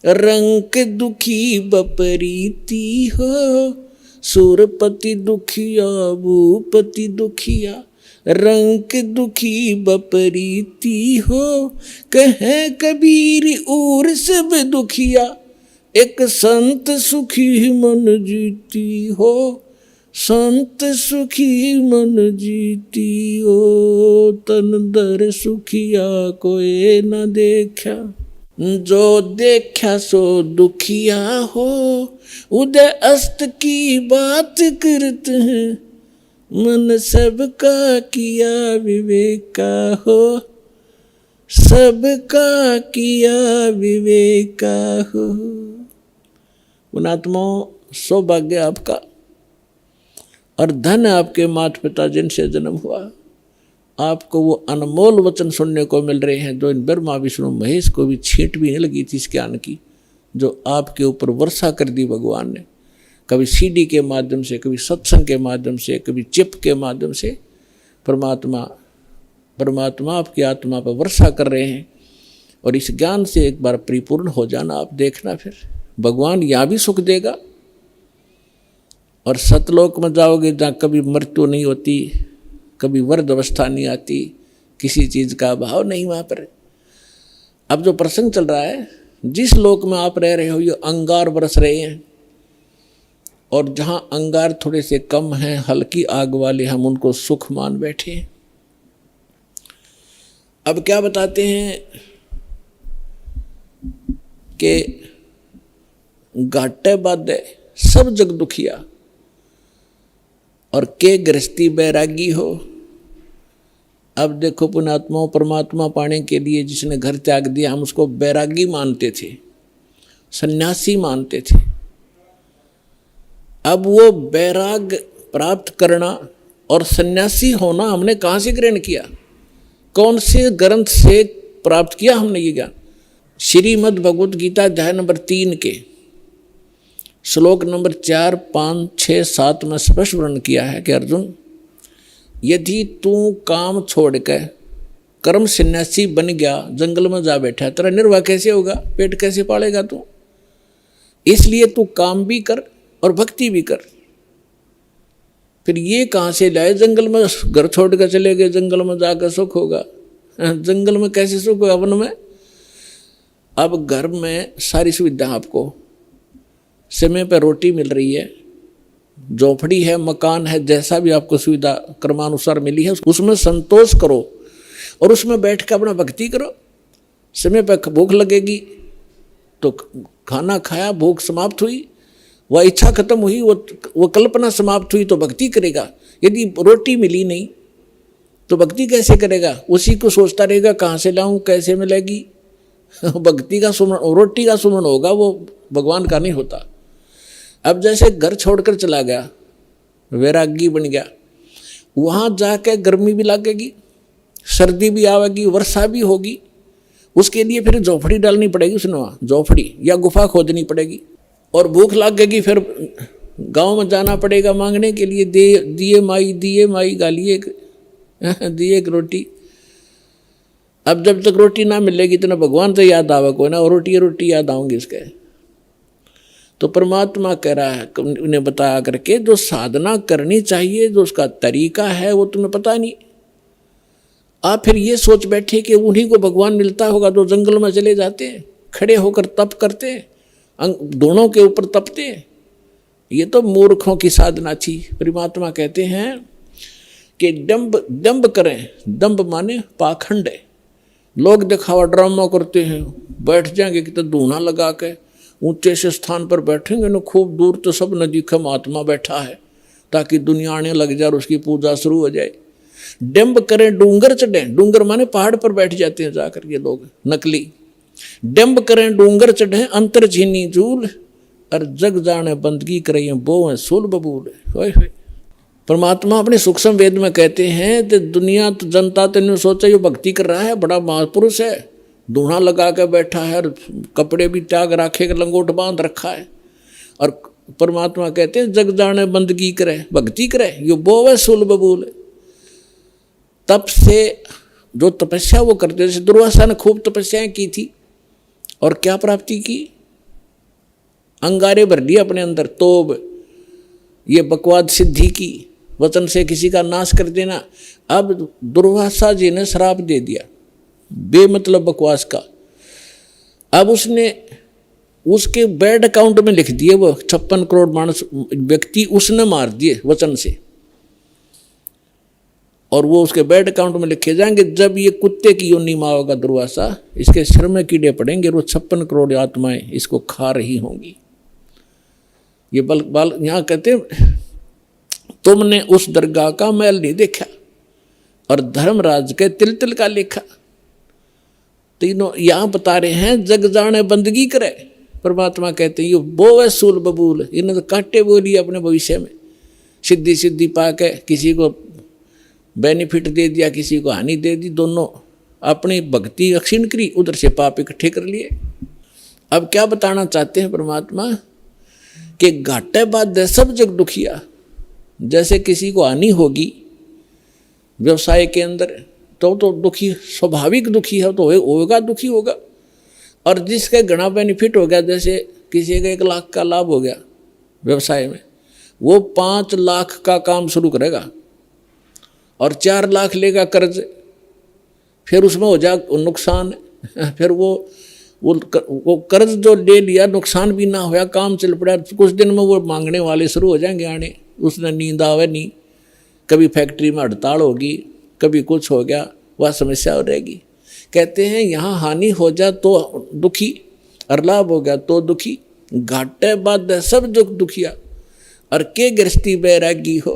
रंक दुखी बपरीती हो। सूरपति दुखिया भूपति दुखिया, रंक दुखी बपरीती हो। कहे कबीर और सब दुखिया, एक संत सुखी मन जीती हो। संत सुखी मन जीती हो, तन दर सुखिया कोई न देखा। जो देखा सो दुखिया हो, उदय अस्त की बात करते हैं, मन सबका किया विवेक का हो, सबका किया विवेक का हो। पुणात्माओं, सौभाग्य आपका और धन आपके माता पिता जिनसे जन्म हुआ। आपको वो अनमोल वचन सुनने को मिल रहे हैं जो इन ब्रह्मा विष्णु महेश को भी छींट भी नहीं लगी थी इस ज्ञान की, जो आपके ऊपर वर्षा कर दी भगवान ने। कभी सीडी के माध्यम से, कभी सत्संग के माध्यम से, कभी चिप के माध्यम से परमात्मा आपकी आत्मा पर वर्षा कर रहे हैं। और इस ज्ञान से एक बार परिपूर्ण हो जाना, आप देखना फिर भगवान यहाँ भी सुख देगा और सतलोक में जाओगे जहाँ कभी मृत्यु नहीं होती, कभी वृद्ध अवस्था नहीं आती, किसी चीज़ का अभाव नहीं वहाँ पर। अब जो प्रसंग चल रहा है, जिस लोक में आप रह रहे हो ये अंगार बरस रहे हैं, और जहाँ अंगार थोड़े से कम हैं, हल्की आग वाले, हम उनको सुख मान बैठे हैं। अब क्या बताते हैं कि घाटे बाधे सब जग दुखिया, और के गृहस्थी बैरागी हो। अब देखो पुणात्माओं, परमात्मा पाने के लिए जिसने घर त्याग दिया, हम उसको बैरागी मानते थे, सन्यासी मानते थे। अब वो बैराग प्राप्त करना और सन्यासी होना हमने कहाँ से ग्रहण किया, कौन से ग्रंथ से प्राप्त किया हमने ये ज्ञान? श्रीमद् भगवत गीता अध्याय नंबर 3 के श्लोक नंबर 4, 5, 6, 7 में स्पष्ट वर्णन किया है कि अर्जुन, यदि तू काम छोड़ कर कर्म सन्यासी बन गया, जंगल में जा बैठा, तेरा निर्वाह कैसे होगा, पेट कैसे पालेगा तू? इसलिए तू काम भी कर और भक्ति भी कर। फिर ये कहाँ से लाए, जंगल में घर छोड़ कर चले गए, जंगल में जाकर सुख होगा? जंगल में कैसे सुख होगा? वन में। अब घर में सारी सुविधा आपको, समय पर रोटी मिल रही है, झोपड़ी है, मकान है, जैसा भी आपको सुविधा क्रमानुसार मिली है उसमें संतोष करो और उसमें बैठ कर अपना भक्ति करो। समय पर भूख लगेगी तो खाना खाया, भूख समाप्त हुई, वह इच्छा खत्म हुई, वो कल्पना समाप्त हुई तो भक्ति करेगा। यदि रोटी मिली नहीं तो भक्ति कैसे करेगा? उसी को सोचता रहेगा कहाँ से लाऊं, कैसे मिलेगी। भक्ति का सुमरण, रोटी का सुमरण होगा, वो भगवान का नहीं होता। अब जैसे घर छोड़कर चला गया, वैरागी बन गया, वहाँ जाके गर्मी भी लगेगी, सर्दी भी आवेगी, वर्षा भी होगी, उसके लिए फिर झोपड़ी डालनी पड़ेगी, उसने वहाँ झोपड़ी या गुफा खोदनी पड़ेगी। और भूख लगेगी, फिर गांव में जाना पड़ेगा मांगने के लिए, दिए माई गालिए दिए एक रोटी। अब जब तक रोटी ना मिलेगी तो ना भगवान तो याद आवे कोई ना, और रोटी याद आऊंगी उसके। तो परमात्मा कह रहा है, उन्हें बताया करके जो साधना करनी चाहिए, जो उसका तरीका है, वो तुम्हें पता नहीं। आप फिर ये सोच बैठे कि उन्हीं को भगवान मिलता होगा जो जंगल में चले जाते हैं, खड़े होकर तप करते, दोनों के ऊपर तपते। ये तो मूर्खों की साधना थी। परमात्मा कहते हैं कि दंभ करें, दंभ माने पाखंड है। लोग दिखावा ड्रामा करते हैं, बैठ जाएंगे कि तो धूना लगा के ऊंचे से स्थान पर बैठेंगे ना, खूब दूर तो सब न दिखे महात्मा बैठा है, ताकि दुनिया आने लग जाए और उसकी पूजा शुरू हो जाए। डंब करें, डूंगर चढ़ें, डूंगर माने पहाड़ पर बैठ जाते हैं जाकर ये लोग नकली। डंब करें डूंगर चढ़ें, अंतर झीनी झूल, और जग जाने बंदगी करें, बो है सूल बबूल। परमात्मा अपने सूक्ष्म वेद में कहते हैं कि दुनिया तो जनता तो नहीं सोचा ये भक्ति कर रहा है, बड़ा महापुरुष है, दूल्हा लगा के बैठा है, कपड़े भी त्याग रखे, लंगोट बांध रखा है। और परमात्मा कहते हैं जग जाने बंदगी करे, भक्ति करे, यो बोवे सुल बबूल। तप से जो तपस्या वो करते, जैसे दुर्वासा ने खूब तपस्याएं की थी और क्या प्राप्ति की, अंगारे भर लिए अपने अंदर, तोब ये बकवाद सिद्धि की, वचन से किसी का नाश कर देना। अब दुर्वासा जी ने श्राप दे दिया बेमतलब बकवास का। अब उसने उसके बैड अकाउंट में लिख दिए, वो 56 करोड़ मानस व्यक्ति उसने मार दिए वचन से, और वो उसके बैड अकाउंट में लिखे जाएंगे। जब ये कुत्ते की योनि माँ होगा दुर्वासा, इसके सिर में कीड़े पड़ेंगे, वो 56 करोड़ आत्माएं इसको खा रही होंगी। ये बाल यहाँ कहते तुमने उस दरगाह का मैल नहीं देखा और धर्मराज के तिल तिल का लिखा। तीनों यहाँ बता रहे हैं जग जाने बंदगी करे। परमात्मा कहते हैं ये बोवे सूल बबूल, इन्हें तो काटे बोली अपने भविष्य में, सिद्धि सिद्धि पा के किसी को बेनिफिट दे दिया, किसी को हानि दे दी, दोनों अपनी भक्ति अक्षीण करी, उधर से पाप इकट्ठे कर लिए। अब क्या बताना चाहते हैं परमात्मा कि घाटे बाद सब जग दुखिया। जैसे किसी को हानि होगी व्यवसाय के अंदर तो दुखी, स्वाभाविक दुखी है, तो होगा दुखी होगा। और जिसके घना बेनिफिट हो गया, जैसे किसी का 1 लाख का लाभ हो गया व्यवसाय में, वो 5 लाख का काम शुरू करेगा और 4 लाख लेगा कर्ज, फिर उसमें हो जा नुकसान, फिर वो कर्ज जो ले लिया नुकसान भी ना होया, काम चल पड़ा, कुछ दिन में वो मांगने वाले शुरू हो जाएंगे आने, उसने नींद आवे नहीं, कभी फैक्ट्री में हड़ताल होगी, कभी कुछ हो गया, वह समस्या हो रहेगी। कहते हैं यहाँ हानि हो जा तो दुखी और लाभ हो गया तो दुखी, घाटे बाद सब दुखिया। और के गृहस्थी बैरागी हो,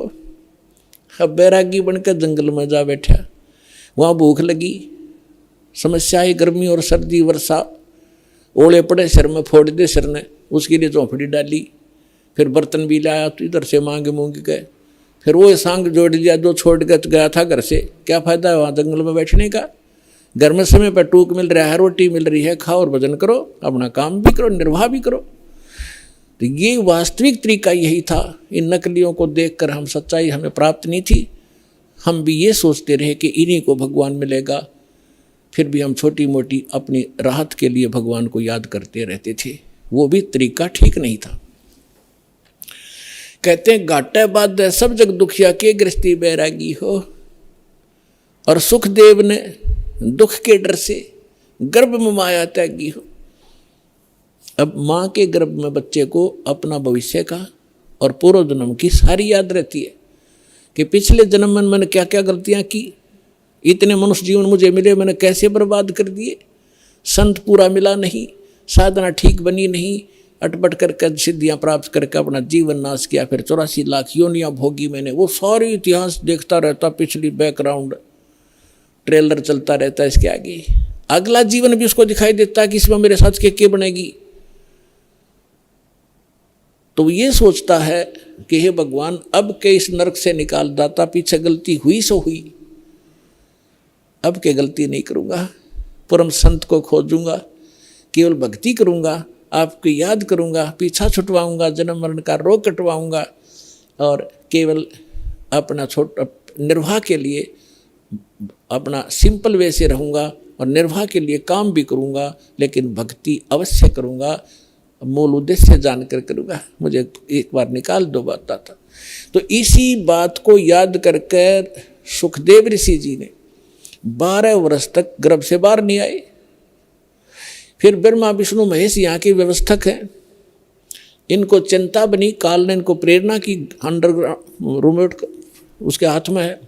अब बैरागी बनकर जंगल में जा बैठा, वहाँ भूख लगी, समस्या है गर्मी और सर्दी वर्षा, ओले पड़े सिर में, फोड़ दे सिर ने, उसके लिए झोंपड़ी डाली, फिर बर्तन भी लाया तो इधर से मांगे मूंगे गए, फिर वो सांग जोड़ लिया जो छोड़ कर गया था घर से। क्या फायदा है वहाँ जंगल में बैठने का, घर में समय पर टूक मिल रहा है, रोटी मिल रही है, खाओ और भजन करो, अपना काम भी करो, निर्वाह भी करो। तो ये वास्तविक तरीका यही था। इन नकलियों को देखकर हम सच्चाई हमें प्राप्त नहीं थी, हम भी ये सोचते रहे कि इन्हीं को भगवान मिलेगा, फिर भी हम छोटी मोटी अपनी राहत के लिए भगवान को याद करते रहते थे। वो भी तरीका ठीक नहीं था। कहते हैं घाटे बाद सब जग दुखिया के गृहस्थी बैरागी हो। और सुखदेव ने दुख के डर से गर्भ में माया त्यागी हो। अब माँ के गर्भ में बच्चे को अपना भविष्य का और पूर्व जन्म की सारी याद रहती है कि पिछले जन्म में मैंने क्या क्या गलतियाँ की, इतने मनुष्य जीवन मुझे मिले, मैंने कैसे बर्बाद कर दिए, संत पूरा मिला नहीं, साधना ठीक बनी नहीं, अटपट करके सिद्धियाँ प्राप्त करके अपना जीवन नाश किया, फिर 84 लाख योनियाँ भोगी मैंने। वो सारी इतिहास देखता रहता, पिछली बैकग्राउंड ट्रेलर चलता रहता है इसके आगे। अगला जीवन भी उसको दिखाई देता कि इसमें मेरे साथ क्या बनेगी। तो ये सोचता है कि हे भगवान अब के इस नरक से निकाल दाता, पीछे गलती हुई सो हुई, अब के गलती नहीं करूँगा, परम संत को खोजूंगा, केवल भक्ति करूँगा, आपको याद करूँगा, पीछा छुटवाऊँगा, जन्म मरण का रोग कटवाऊँगा और केवल अपना छोटा निर्वाह के लिए अपना सिंपल वे से रहूँगा और निर्वाह के लिए काम भी करूँगा, लेकिन भक्ति अवश्य करूँगा, मूल उद्देश्य जानकर करूँगा, मुझे एक बार निकाल दो बात था। तो इसी बात को याद करके सुखदेव ऋषि जी ने 12 वर्ष तक गर्भ से बाहर नहीं आए। फिर ब्रह्मा विष्णु महेश यहाँ के व्यवस्थक हैं, इनको चिंता बनी, काल ने इनको प्रेरणा की, अंडरग्राउंड रूममेट उसके हाथ में है।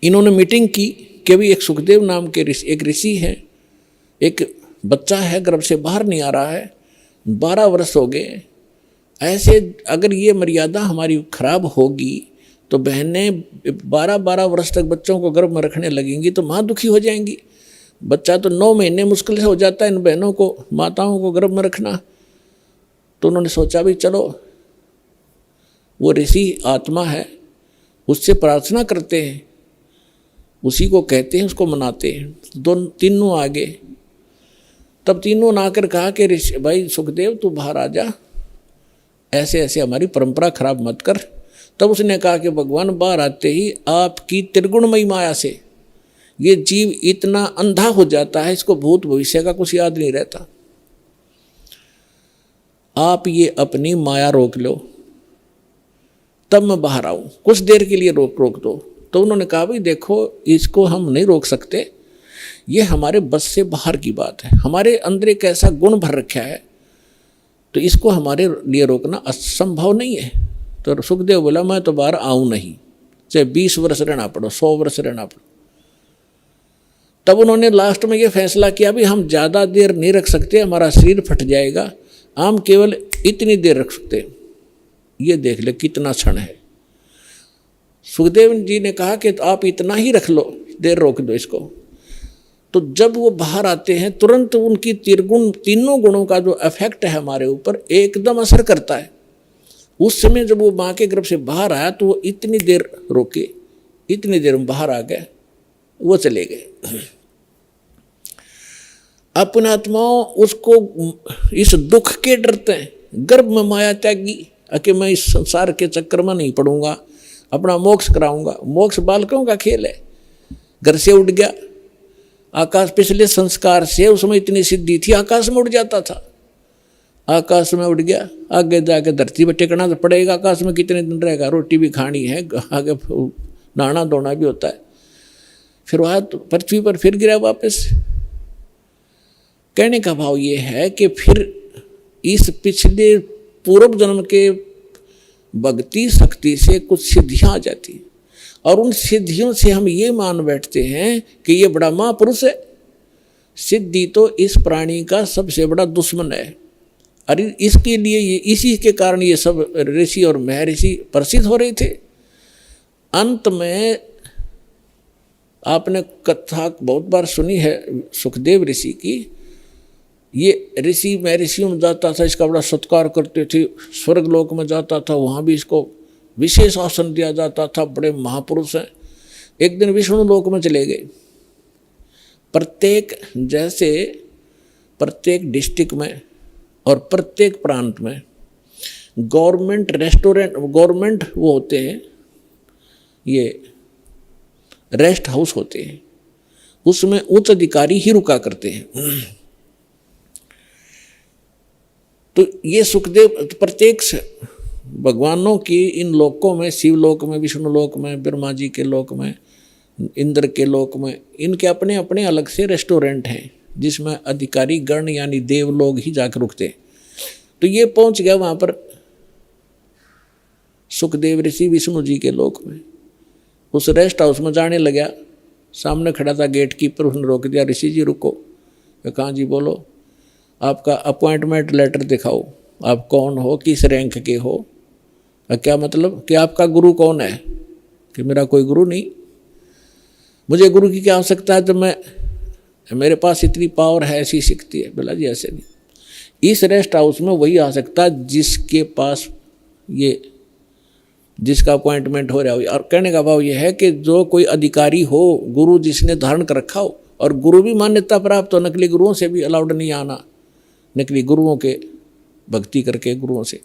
इन्होंने मीटिंग की कि भी एक सुखदेव नाम के एक ऋषि हैं, एक बच्चा है गर्भ से बाहर नहीं आ रहा है, 12 वर्ष हो गए, ऐसे अगर ये मर्यादा हमारी खराब होगी तो बहनें 12-12 वर्ष तक बच्चों को गर्भ में रखने लगेंगी तो माँ दुखी हो जाएंगी। बच्चा तो 9 महीने मुश्किल से हो जाता है इन बहनों को, माताओं को गर्भ में रखना। तो उन्होंने सोचा भी चलो वो ऋषि आत्मा है, उससे प्रार्थना करते हैं, उसी को कहते हैं, उसको मनाते हैं। तीनों आगे, तब तीनों ने आकर कहा कि ऋषि भाई सुखदेव तू बाहर आ जा, ऐसे ऐसे हमारी परंपरा खराब मत कर। तब उसने कहा कि भगवान बाहर आते ही आपकी त्रिगुणमयी माया से ये जीव इतना अंधा हो जाता है, इसको भूत भविष्य का कुछ याद नहीं रहता। आप ये अपनी माया रोक लो, तब मैं बाहर आऊं, कुछ देर के लिए रोक दो। तो उन्होंने कहा भाई देखो, इसको हम नहीं रोक सकते, ये हमारे बस से बाहर की बात है, हमारे अंदर एक ऐसा गुण भर रखा है, तो इसको हमारे लिए रोकना असंभव नहीं है। तो सुखदेव बोला मैं तो बाहर आऊं नहीं, चाहे 20 वर्ष रहना पड़ो, 100 वर्ष रहना पड़ो। तब उन्होंने लास्ट में ये फैसला किया भी हम ज़्यादा देर नहीं रख सकते, हमारा शरीर फट जाएगा, हम केवल इतनी देर रख सकते। ये देख ले कितना क्षण है। सुखदेव जी ने कहा कि तो आप इतना ही रख लो, देर रोक दो इसको। तो जब वो बाहर आते हैं तुरंत उनकी तीनों गुणों का जो इफेक्ट है हमारे ऊपर एकदम असर करता है। उस समय जब वो माँ के गर्भ से बाहर आया तो वो इतनी देर रोके, इतनी देर में बाहर आ गए, वो चले गए। अपने आत्माओं उसको इस दुख के डरते हैं, गर्भ में माया त्यागी कि मैं इस संसार के चक्कर में नहीं पड़ूंगा, अपना मोक्ष कराऊंगा। मोक्ष बालकों का खेल है। घर से उठ गया आकाश, पिछले संस्कार से उसमें इतनी सिद्धि थी, आकाश में उड़ जाता था, आकाश में उड़ गया, आगे जाके धरती पर टेकना तो पड़ेगा, आकाश में कितने दिन रहेगा, रोटी भी खानी है, आगे नहाना धोना भी होता है। फिर वहाँ पृथ्वी पर फिर गिरा वापस। कहने का भाव ये है कि फिर इस पिछले पूर्व जन्म के भक्ति शक्ति से कुछ सिद्धियां आ जाती हैं, और उन सिद्धियों से हम ये मान बैठते हैं कि ये बड़ा महापुरुष है। सिद्धि तो इस प्राणी का सबसे बड़ा दुश्मन है, और इसके लिए ये, इसी के कारण ये सब ऋषि और महर्षि प्रसिद्ध हो रहे थे। अंत में आपने कथा बहुत बार सुनी है सुखदेव ऋषि की। ये ऋषि महर्षियों में जाता था, इसका बड़ा सत्कार करते थे, स्वर्ग लोक में जाता था, वहाँ भी इसको विशेष आसन दिया जाता था, बड़े महापुरुष हैं। एक दिन विष्णु लोक में चले गए। प्रत्येक डिस्ट्रिक्ट में और प्रत्येक प्रांत में गवर्नमेंट रेस्टोरेंट, गवर्नमेंट वो होते हैं, ये रेस्ट हाउस होते हैं, उसमें उच्च अधिकारी ही रुका करते हैं। तो ये सुखदेव प्रत्येक भगवानों की इन लोकों में, शिवलोक में, विष्णु लोक में, ब्रह्मा जी के लोक में, इंद्र के लोक में, इनके अपने अपने अलग से रेस्टोरेंट हैं जिसमें अधिकारी गण यानी देव लोग ही जाकर रुकते। तो ये पहुंच गया वहाँ पर सुखदेव ऋषि विष्णु जी के लोक में। उस रेस्ट हाउस में जाने लगा, सामने खड़ा था गेट कीपर, उसने रोक दिया, ऋषि जी रुको। कहाँ जी बोलो, आपका अपॉइंटमेंट लेटर दिखाओ, आप कौन हो, किस रैंक के हो। क्या मतलब कि आपका गुरु कौन है? कि मेरा कोई गुरु नहीं, मुझे गुरु की क्या आवश्यकता है, तो मेरे पास इतनी पावर है, ऐसी शक्ति है। बोला जी ऐसे नहीं, इस रेस्ट हाउस में वही आ सकता है जिसके पास ये, जिसका अपॉइंटमेंट हो रहा हो। और कहने का भाव ये है कि जो कोई अधिकारी हो, गुरु जिसने धारण कर रखा हो, और गुरु भी मान्यता प्राप्त हो, नकली गुरुओं से भी अलाउड नहीं आना, नकली गुरुओं के भक्ति करके गुरुओं से।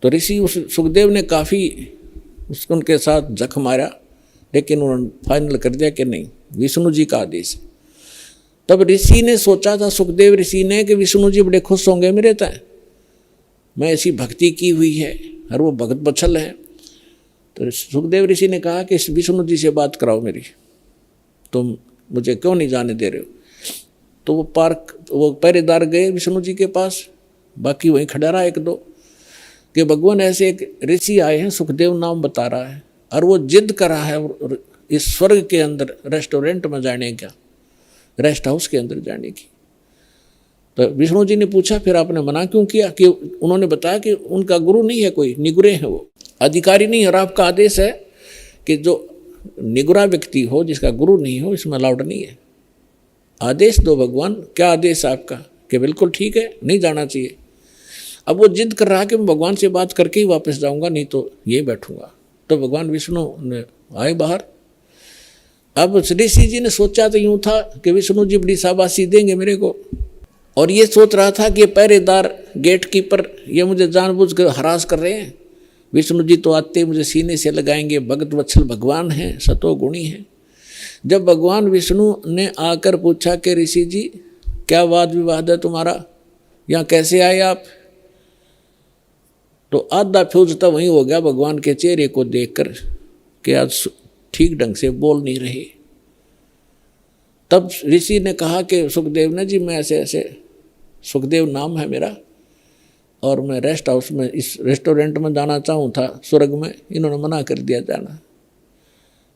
तो ऋषि उस सुखदेव ने काफ़ी उनके साथ जख मारा, लेकिन उन्होंने फाइनल कर दिया कि नहीं, विष्णु जी का आदेश है। तब ऋषि ने सोचा था, सुखदेव ऋषि ने, कि विष्णु जी बड़े खुश होंगे मेरे तय, मैं ऐसी भक्ति की हुई है और वो भगत बछल है। तो सुखदेव ऋषि ने कहा कि विष्णु जी से बात कराओ मेरी, तुम मुझे क्यों नहीं जाने दे रहे हो। तो वो पहरेदार गए विष्णु जी के पास, बाकी वहीं खड़ा रहा एक दो, कि भगवान ऐसे एक ऋषि आए हैं, सुखदेव नाम बता रहा है, और वो जिद कर रहा है इस स्वर्ग के अंदर रेस्टोरेंट में जाने का, रेस्ट हाउस के अंदर जाने की। तो विष्णु जी ने पूछा फिर आपने मना क्यों किया? कि उन्होंने बताया कि उनका गुरु नहीं है, कोई निगुरे हैं, वो अधिकारी नहीं, और आपका आदेश है कि जो निगुरा व्यक्ति हो, जिसका गुरु नहीं हो, इसमें अलाउड नहीं है। आदेश दो भगवान, क्या आदेश आपका? कि बिल्कुल ठीक है, नहीं जाना चाहिए। अब वो जिद कर रहा कि मैं भगवान से बात करके ही वापस जाऊंगा, नहीं तो ये बैठूंगा। तो भगवान विष्णु ने आए बाहर। अब ऋषि जी ने सोचा तो यूं था कि विष्णु जी बड़ी शाबाशी देंगे मेरे को, और ये सोच रहा था कि ये पहरेदार गेट कीपर ये मुझे जानबूझ कर हरास कर रहे हैं। विष्णु जी तो आते ही मुझे सीने से लगाएंगे, भगत वत्सल भगवान हैं, सतो गुणी हैं। जब भगवान विष्णु ने आकर पूछा कि ऋषि जी क्या वाद विवाद है तुम्हारा, यहाँ कैसे आए आप, तो आधा फ्यूज तब वहीं हो गया भगवान के चेहरे को देखकर कि आज ठीक ढंग से बोल नहीं रहे। तब ऋषि ने कहा कि सुखदेव ने जी मैं ऐसे ऐसे, सुखदेव नाम है मेरा, और मैं रेस्ट हाउस में इस रेस्टोरेंट में जाना चाहूँ था स्वर्ग में, इन्होंने मना कर दिया जाना,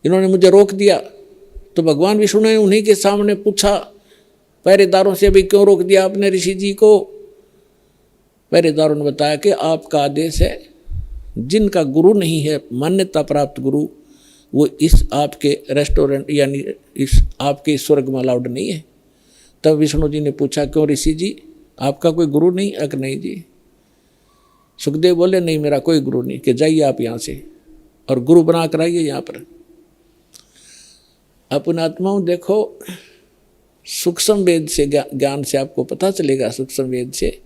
इन्होंने मुझे रोक दिया। तो भगवान विष्णु ने उन्हीं के सामने पूछा पहरेदारों से, अभी क्यों रोक दिया आपने ऋषि जी को। पहरेदारों ने बताया कि आपका आदेश है, जिनका गुरु नहीं है, मान्यता प्राप्त गुरु, वो इस आपके रेस्टोरेंट यानी इस आपके स्वर्ग में अलाउड नहीं है। तब विष्णु जी ने पूछा क्यों ऋषि जी, आपका कोई गुरु नहीं? अक नहीं जी। सुखदेव बोले नहीं मेरा कोई गुरु नहीं, कि जाइए आप यहाँ से और गुरु बना कर आइए यहाँ पर। अपने आत्माओं देखो, सूक्ष्म वेद से ज्ञान से आपको पता चलेगा, सूक्ष्म वेद से,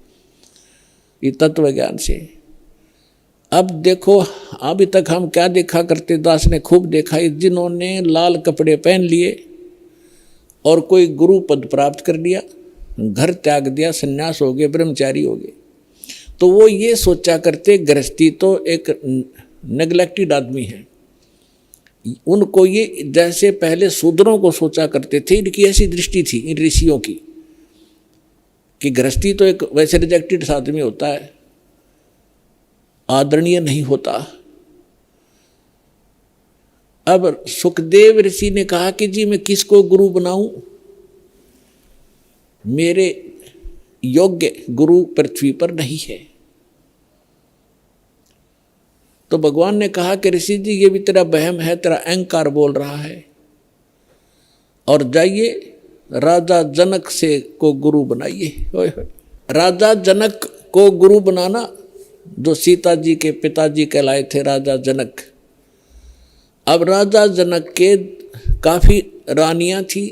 ये तत्व ज्ञान से। अब देखो अभी तक हम क्या देखा करते, दास ने खूब देखा, जिन्होंने लाल कपड़े पहन लिए और कोई गुरु पद प्राप्त कर लिया, घर त्याग दिया, सन्यास हो गए, ब्रह्मचारी हो गए, तो वो ये सोचा करते गृहस्थी तो एक नेग्लेक्टेड आदमी है। उनको ये जैसे पहले शूद्रों को सोचा करते थे, इनकी ऐसी दृष्टि थी इन ऋषियों की कि गृहस्थी तो एक वैसे रिजेक्टेड आदमी होता है, आदरणीय नहीं होता। अब सुखदेव ऋषि ने कहा कि जी मैं किसको गुरु बनाऊं, मेरे योग्य गुरु पृथ्वी पर नहीं है। तो भगवान ने कहा कि ऋषि जी ये भी तेरा वहम है, तेरा अहंकार बोल रहा है, और जाइए राजा जनक से को गुरु बनाइए। राजा जनक को गुरु बनाना, जो सीता जी के पिताजी कहलाए थे राजा जनक। अब राजा जनक के काफ़ी रानियां थी,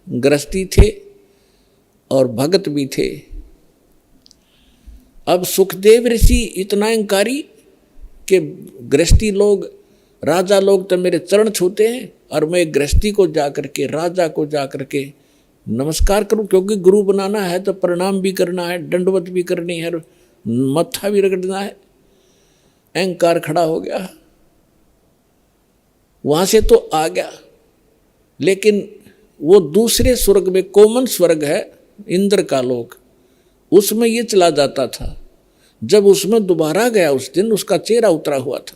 गृहस्थी थे और भगत भी थे। अब सुखदेव ऋषि इतना अहंकारी कि गृहस्थी लोग, राजा लोग तो मेरे चरण छूते हैं, और मैं गृहस्थी को जाकर के, राजा को जाकर के नमस्कार करूं, क्योंकि गुरु बनाना है तो प्रणाम भी करना है, दंडवत भी करनी है, मत्था भी रगड़ना है। अहंकार खड़ा हो गया, वहां से तो आ गया, लेकिन वो दूसरे स्वर्ग में, कॉमन स्वर्ग है इंद्र का लोक, उसमें ये चला जाता था। जब उसमें दोबारा गया उस दिन उसका चेहरा उतरा हुआ था।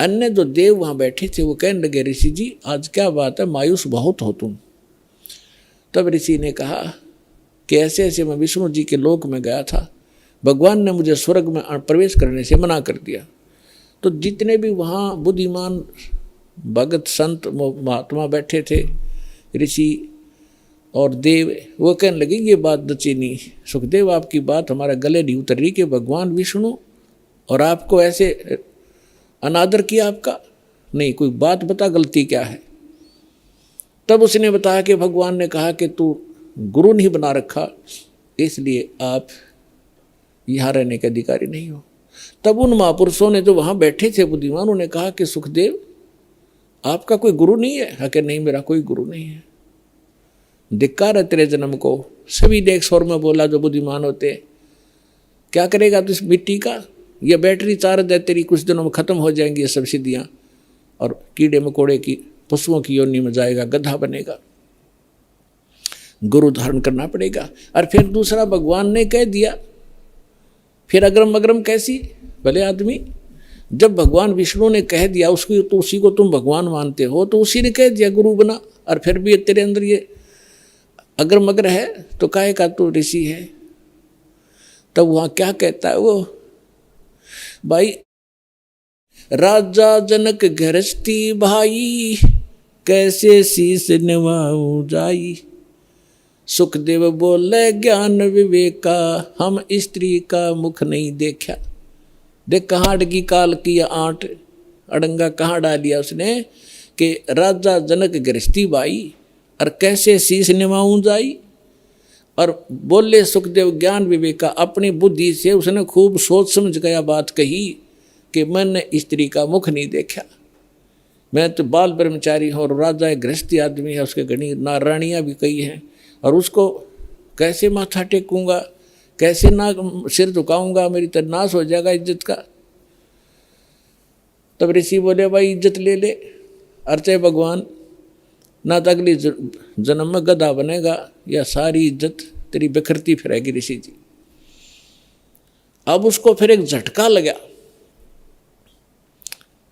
अन्य जो देव वहां बैठे थे वो कहने लगे ऋषि जी आज क्या बात है, मायूस बहुत हो तुम। तब ऋषि ने कहा कि ऐसे ऐसे मैं विष्णु जी के लोक में गया था, भगवान ने मुझे स्वर्ग में प्रवेश करने से मना कर दिया। तो जितने भी वहाँ बुद्धिमान भगत संत महात्मा बैठे थे, ऋषि और देव, वो कहने लगे ये बात दचीनी, सुखदेव आपकी बात हमारे गले नहीं उतर रही कि भगवान विष्णु और आपको ऐसे अनादर किया आपका, नहीं कोई बात बता गलती क्या है। तब उसने बताया कि भगवान ने कहा कि तू गुरु नहीं बना रखा, इसलिए आप यहाँ रहने के अधिकारी नहीं हो। तब उन महापुरुषों ने जो वहाँ बैठे थे बुद्धिमान, उन्होंने कहा कि सुखदेव आपका कोई गुरु नहीं है? कि नहीं मेरा कोई गुरु नहीं है। धिक्कार है तेरे जन्म को। सभी ने एक स्वर में बोला जो बुद्धिमान होते, क्या करेगा तू इस मिट्टी का, ये बैटरी चार्ज है तेरी, कुछ दिनों में खत्म हो जाएंगी ये सब सिद्धियाँ, और कीड़े मकोड़े की पशुओं की योनि में जाएगा, गधा बनेगा, गुरु धारण करना पड़ेगा। और फिर दूसरा भगवान ने कह दिया, फिर अग्रम अग्रम कैसी भले आदमी, जब भगवान विष्णु ने कह दिया उसको, तो उसी को तुम भगवान मानते हो, तो उसी ने कह दिया गुरु बना, और फिर भी तेरे अंदर ये अगर मगर है तो काहे का तू ऋषि है। तब वहां क्या कहता है वो भाई, राजा जनक गृहस्थी भाई, कैसे शीस निभाऊं जाई। सुखदेव बोले ज्ञान विवेका हम स्त्री का मुख नहीं देखा। देख कहाँ अड़गी काल की आंट, अड़ंगा कहाँ डालिया उसने कि राजा जनक गृहस्थी बाई और कैसे शीश निभाऊं जाई। और बोले सुखदेव ज्ञान विवेका, अपनी बुद्धि से उसने खूब सोच समझ गया बात कही कि मैंने स्त्री का मुख नहीं देखा, मैं तो बाल ब्रह्मचारी हूँ और राजा गृहस्थी आदमी है, उसके घनी नारानियाँ भी कई हैं, और उसको कैसे माथा टेकूंगा, कैसे ना सिर झुकाऊंगा, मेरी तो नाश हो जाएगा इज्जत का। तब ऋषि बोले भाई इज्जत ले ले, अर्चे भगवान ना तो अगली जन्म में गधा बनेगा या सारी इज्जत तेरी बिखरती फिरेगी ऋषि जी। अब उसको फिर एक झटका लगा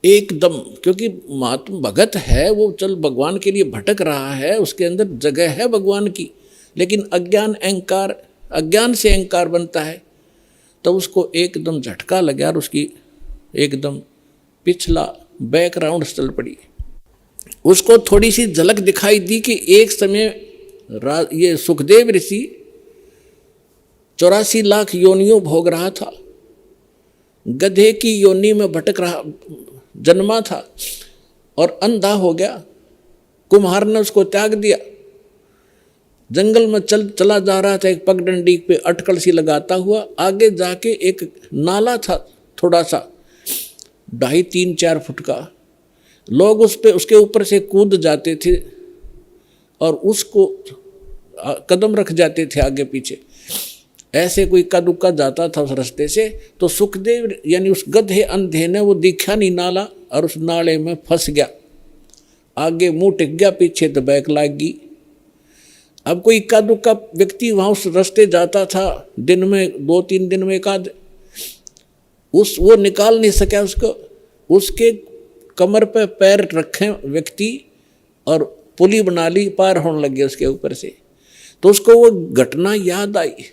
एकदम, क्योंकि महात्मा भगत है वो, चल भगवान के लिए भटक रहा है, उसके अंदर जगह है भगवान की, लेकिन अज्ञान अहंकार, अज्ञान से अहंकार बनता है। तो उसको एकदम झटका लगा और उसकी एकदम पिछला बैकग्राउंड चल पड़ी। उसको थोड़ी सी झलक दिखाई दी कि एक समय ये सुखदेव ऋषि 84 लाख योनियों भोग रहा था, गधे की योनि में भटक रहा जन्मा था और अंधा हो गया। कुम्हार ने उसको त्याग दिया, जंगल में चला जा रहा था, एक पगडंडी पे अटकल सी लगाता हुआ। आगे जाके एक नाला था थोड़ा सा 2.5-3-4 फुट का, लोग उसके ऊपर से कूद जाते थे और उसको कदम रख जाते थे आगे पीछे, ऐसे कोई इक्का दुक्का जाता था उस रास्ते से। तो सुखदेव यानी उस गधे अंधे ने वो दिखा नहीं नाला और उस नाले में फंस गया, आगे मुंह टिक गया, पीछे तो बैक लाग गई। अब कोई इक्का दुक्का व्यक्ति वहाँ उस रास्ते जाता था, दिन में 2-3 दिन में एक आध, वो निकाल नहीं सका उसको। उसके कमर पे पैर रखे व्यक्ति और पुली बना ली, पार होने लगे उसके ऊपर से। तो उसको वो घटना याद आई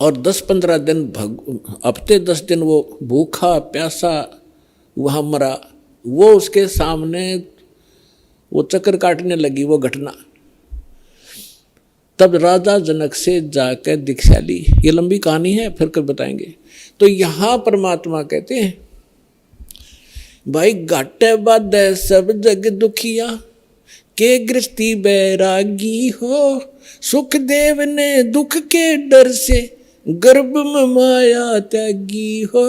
और 10-15 दिन हफ्ते 10 दिन वो भूखा प्यासा वहाँ मरा। वो उसके सामने वो चक्कर काटने लगी वो घटना। तब राजा जनक से जाकर दीक्षा ली। ये लंबी कहानी है, फिर कब बताएंगे। तो यहाँ परमात्मा कहते हैं भाई घाटे बाधे सब जग दुखिया के गृहस्थी बैरागी हो। सुखदेव ने दुख के डर से गर्भ में माया त्यागी हो,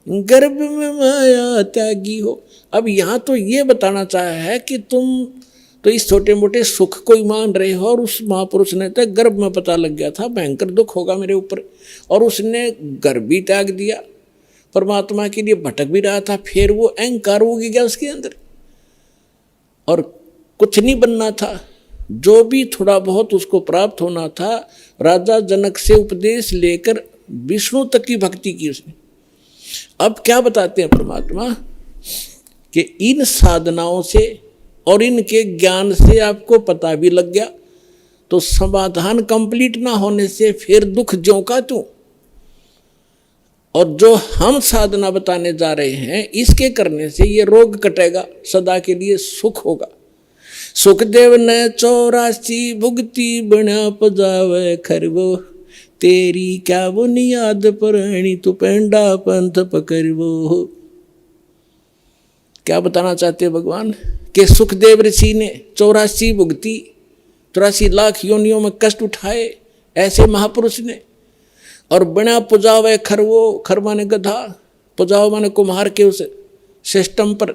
गर्भ में माया त्यागी हो। अब यहाँ तो ये बताना चाहा है कि तुम तो इस छोटे मोटे सुख को ही मान रहे हो, और उस महापुरुष ने तो गर्भ में पता लग गया था भयंकर दुख होगा मेरे ऊपर, और उसने गर्भ भी त्याग दिया, परमात्मा के लिए भटक भी रहा था। फिर वो अहंकार हो गया उसके अंदर और कुछ नहीं बनना था। जो भी थोड़ा बहुत उसको प्राप्त होना था, राजा जनक से उपदेश लेकर विष्णु तक की भक्ति की उसने। अब क्या बताते हैं परमात्मा कि इन साधनाओं से और इनके ज्ञान से आपको पता भी लग गया, तो समाधान कंप्लीट ना होने से फिर दुख ज्यों का त्यों। और जो हम साधना बताने जा रहे हैं, इसके करने से ये रोग कटेगा, सदा के लिए सुख होगा। सुखदेव ने 84 भुगती बना पजावे खरवो, तेरी क्या बुनियाद परणी तू पेंडा पंथ पकड़वो। क्या बताना चाहते हैं भगवान कि सुखदेव ऋषि ने 84 भुगती, 84 लाख योनियों में कष्ट उठाए ऐसे महापुरुष ने, और बिना पुजावे खरवो, खर माने गधा, पुजाओ माने कुम्हार के उस सिस्टम पर,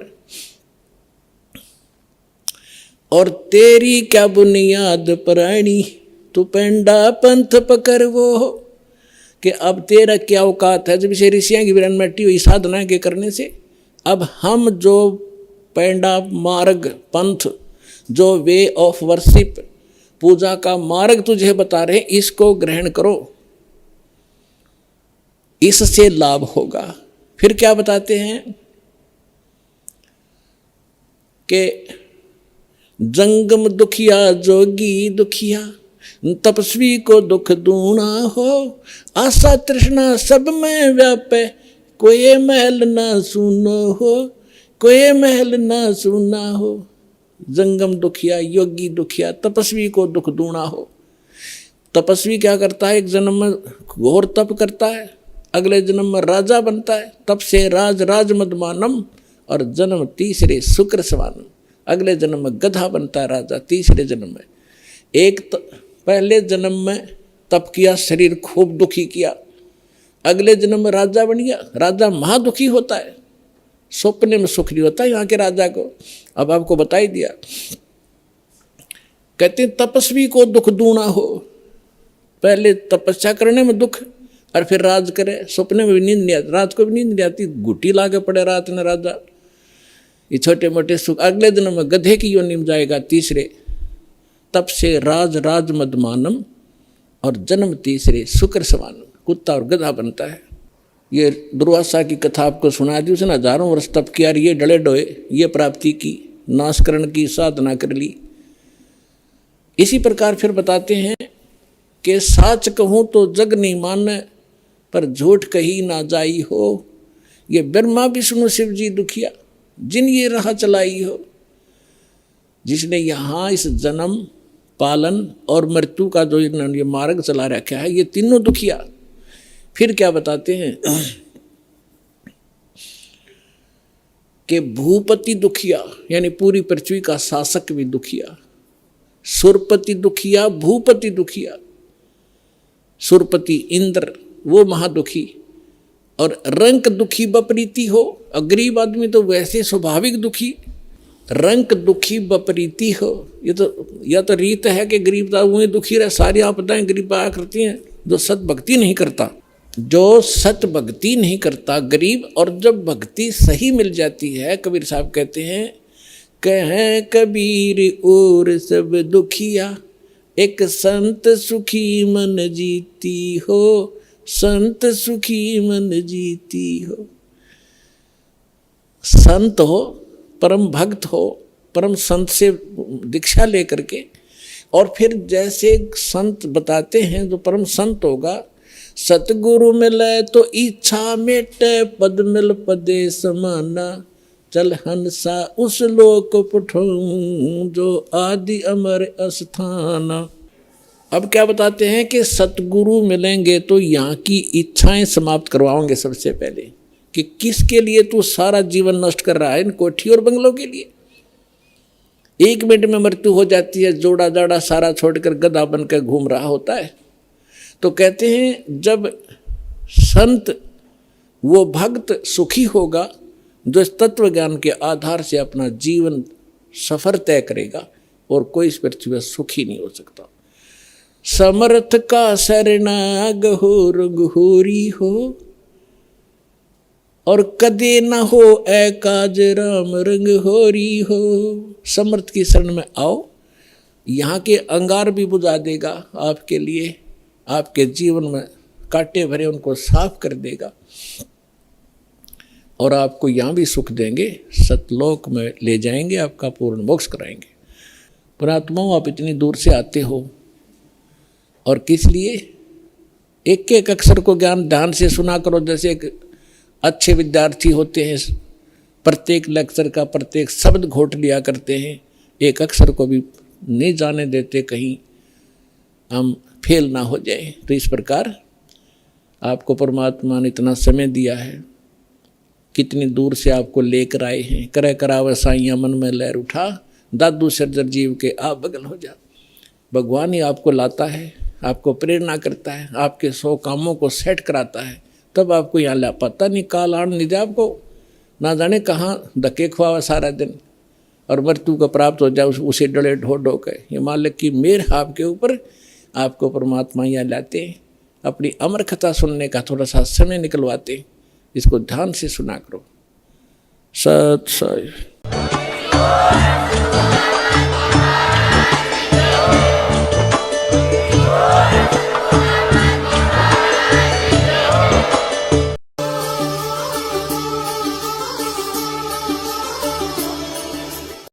और तेरी क्या बुनियाद पराणी तू पेंडा पंथ पकड़वो। कि अब तेरा क्या औकात है, जब इसे ऋषियां की विरन मिट्टी हुई साधना के करने से, अब हम जो पेंडा मार्ग पंथ, जो वे ऑफ वर्शिप, पूजा का मार्ग तुझे बता रहे हैं, इसको ग्रहण करो, इससे लाभ होगा। फिर क्या बताते हैं कि जंगम दुखिया जोगी दुखिया, तपस्वी को दुख दूना हो, आशा तृष्णा सब में व्यापे, कोई महल ना सुनो हो, कोई महल ना सुना हो। जंगम दुखिया, योगी दुखिया, तपस्वी को दुख दूना हो। तपस्वी क्या करता है, एक जन्म में घोर तप करता है, अगले जन्म में राजा बनता है, तप से राज मदमानम, और जन्म तीसरे शुक्र सवानम, अगले जन्म में गधा बनता है राजा तीसरे जन्म में। एक पहले जन्म में तप किया, शरीर खूब दुखी किया, अगले जन्म में राजा बन गया, राजा महादुखी होता है, सपने में सुख नहीं होता यहाँ के राजा को। अब आपको बता ही दिया, कहते हैं तपस्वी को दुख दूना हो, पहले तपस्या करने में दुख और फिर राज करे, सपने में भी नींद नहीं आती, रात को भी नींद नहीं आती, गुटी लाके पड़े रात में राजा, ये छोटे मोटे सुख। अगले दिन में गधे की योनि में जाएगा तीसरे, तप से राज मदमानम, और जन्म तीसरे शुक्र सवानम, कुत्ता और गधा बनता है। ये दुर्वासा की कथा आपको सुना दी, उसने हजारों वर्ष तप किया, ये डले डोए, ये प्राप्ति की, नाशकरण की साधना कर ली। इसी प्रकार फिर बताते हैं कि साच कहूँ तो जग नहीं माने, पर झूठ कही ना जाई हो, ये ब्रह्मा विष्णु शिव जी दुखिया, जिन ये राह चलाई हो, जिसने यहाँ इस जन्म पालन और मृत्यु का जो ये मार्ग चला रखा है, ये तीनों दुखिया। फिर क्या बताते हैं कि भूपति दुखिया, यानी पूरी पृथ्वी का शासक भी दुखिया, सुरपति दुखिया, भूपति दुखिया। सुरपति इंद्र वो महादुखी, और रंक दुखी बपरीती हो, और गरीब आदमी तो वैसे स्वाभाविक दुखी, रंक दुखी बपरीती हो। ये तो या तो रीत है कि गरीब वही दुखी रहे, सारी आपदाएं गरीब आया करती हैं। जो सत भक्ति नहीं करता, जो सत भक्ति नहीं करता गरीब, और जब भक्ति सही मिल जाती है, कबीर साहब कहते हैं, कहें कबीर और सब दुखिया, एक संत सुखी मन जीती हो, संत सुखी मन जीती हो। संत हो, परम भक्त हो, परम संत से दीक्षा लेकर के, और फिर जैसे संत बताते हैं, जो परम संत होगा, सतगुरु मिले तो इच्छा मेटे, पद मिल पदे समाना, चल हंसा उस लोक पठाऊं, जो आदि अमर अस्थाना। अब क्या बताते हैं कि सतगुरु मिलेंगे तो यहाँ की इच्छाएं समाप्त करवाओगे सबसे पहले, कि किसके लिए तू सारा जीवन नष्ट कर रहा है, इन कोठी और बंगलों के लिए। एक मिनट में मृत्यु हो जाती है, जोड़ा जाड़ा सारा छोड़कर गधा बनकर घूम रहा होता है। तो कहते हैं जब संत वो भक्त सुखी होगा, जो इस तत्व ज्ञान के आधार से अपना जीवन सफर तय करेगा, और कोई इस पृथ्वी पर सुखी नहीं हो सकता। समर्थ का शरणाग हो रघुहोरी हो, और कदे न हो ए काज राम रंग होरी हो। समर्थ की शरण में आओ, यहाँ के अंगार भी बुझा देगा आपके लिए, आपके जीवन में कांटे भरे उनको साफ कर देगा, और आपको यहाँ भी सुख देंगे, सतलोक में ले जाएंगे, आपका पूर्ण मोक्ष कराएंगे। पुणात्माओं, आप इतनी दूर से आते हो, और किस लिए? एक एक अक्षर को ज्ञान ध्यान से सुना करो। जैसे एक अच्छे विद्यार्थी होते हैं, प्रत्येक लेक्चर का प्रत्येक शब्द घोट लिया करते हैं, एक अक्षर को भी नहीं जाने देते कहीं हम फेल ना हो जाए। तो इस प्रकार आपको परमात्मा ने इतना समय दिया है, कितनी दूर से आपको लेकर आए हैं। करे करावे साइया मन में लहर उठा, दादू सर्जर जीव के आप बगल हो जा। भगवान ही आपको लाता है, आपको प्रेरणा करता है, आपके 100 कामों को सेट कराता है, तब आपको यहाँ ला। पता नहीं काल आन नहीं जाए आपको, ना जाने कहाँ धक्के खुआवा सारा दिन, और मृत्यु को प्राप्त हो जाए उसे डले ढो ढो के। ये मालिक की मेहर आपके ऊपर, आपको परमात्मा यहाँ लाते हैं, अपनी अमर कथा सुनने का थोड़ा सा समय निकलवाते। इसको ध्यान से सुना करो। सत साई।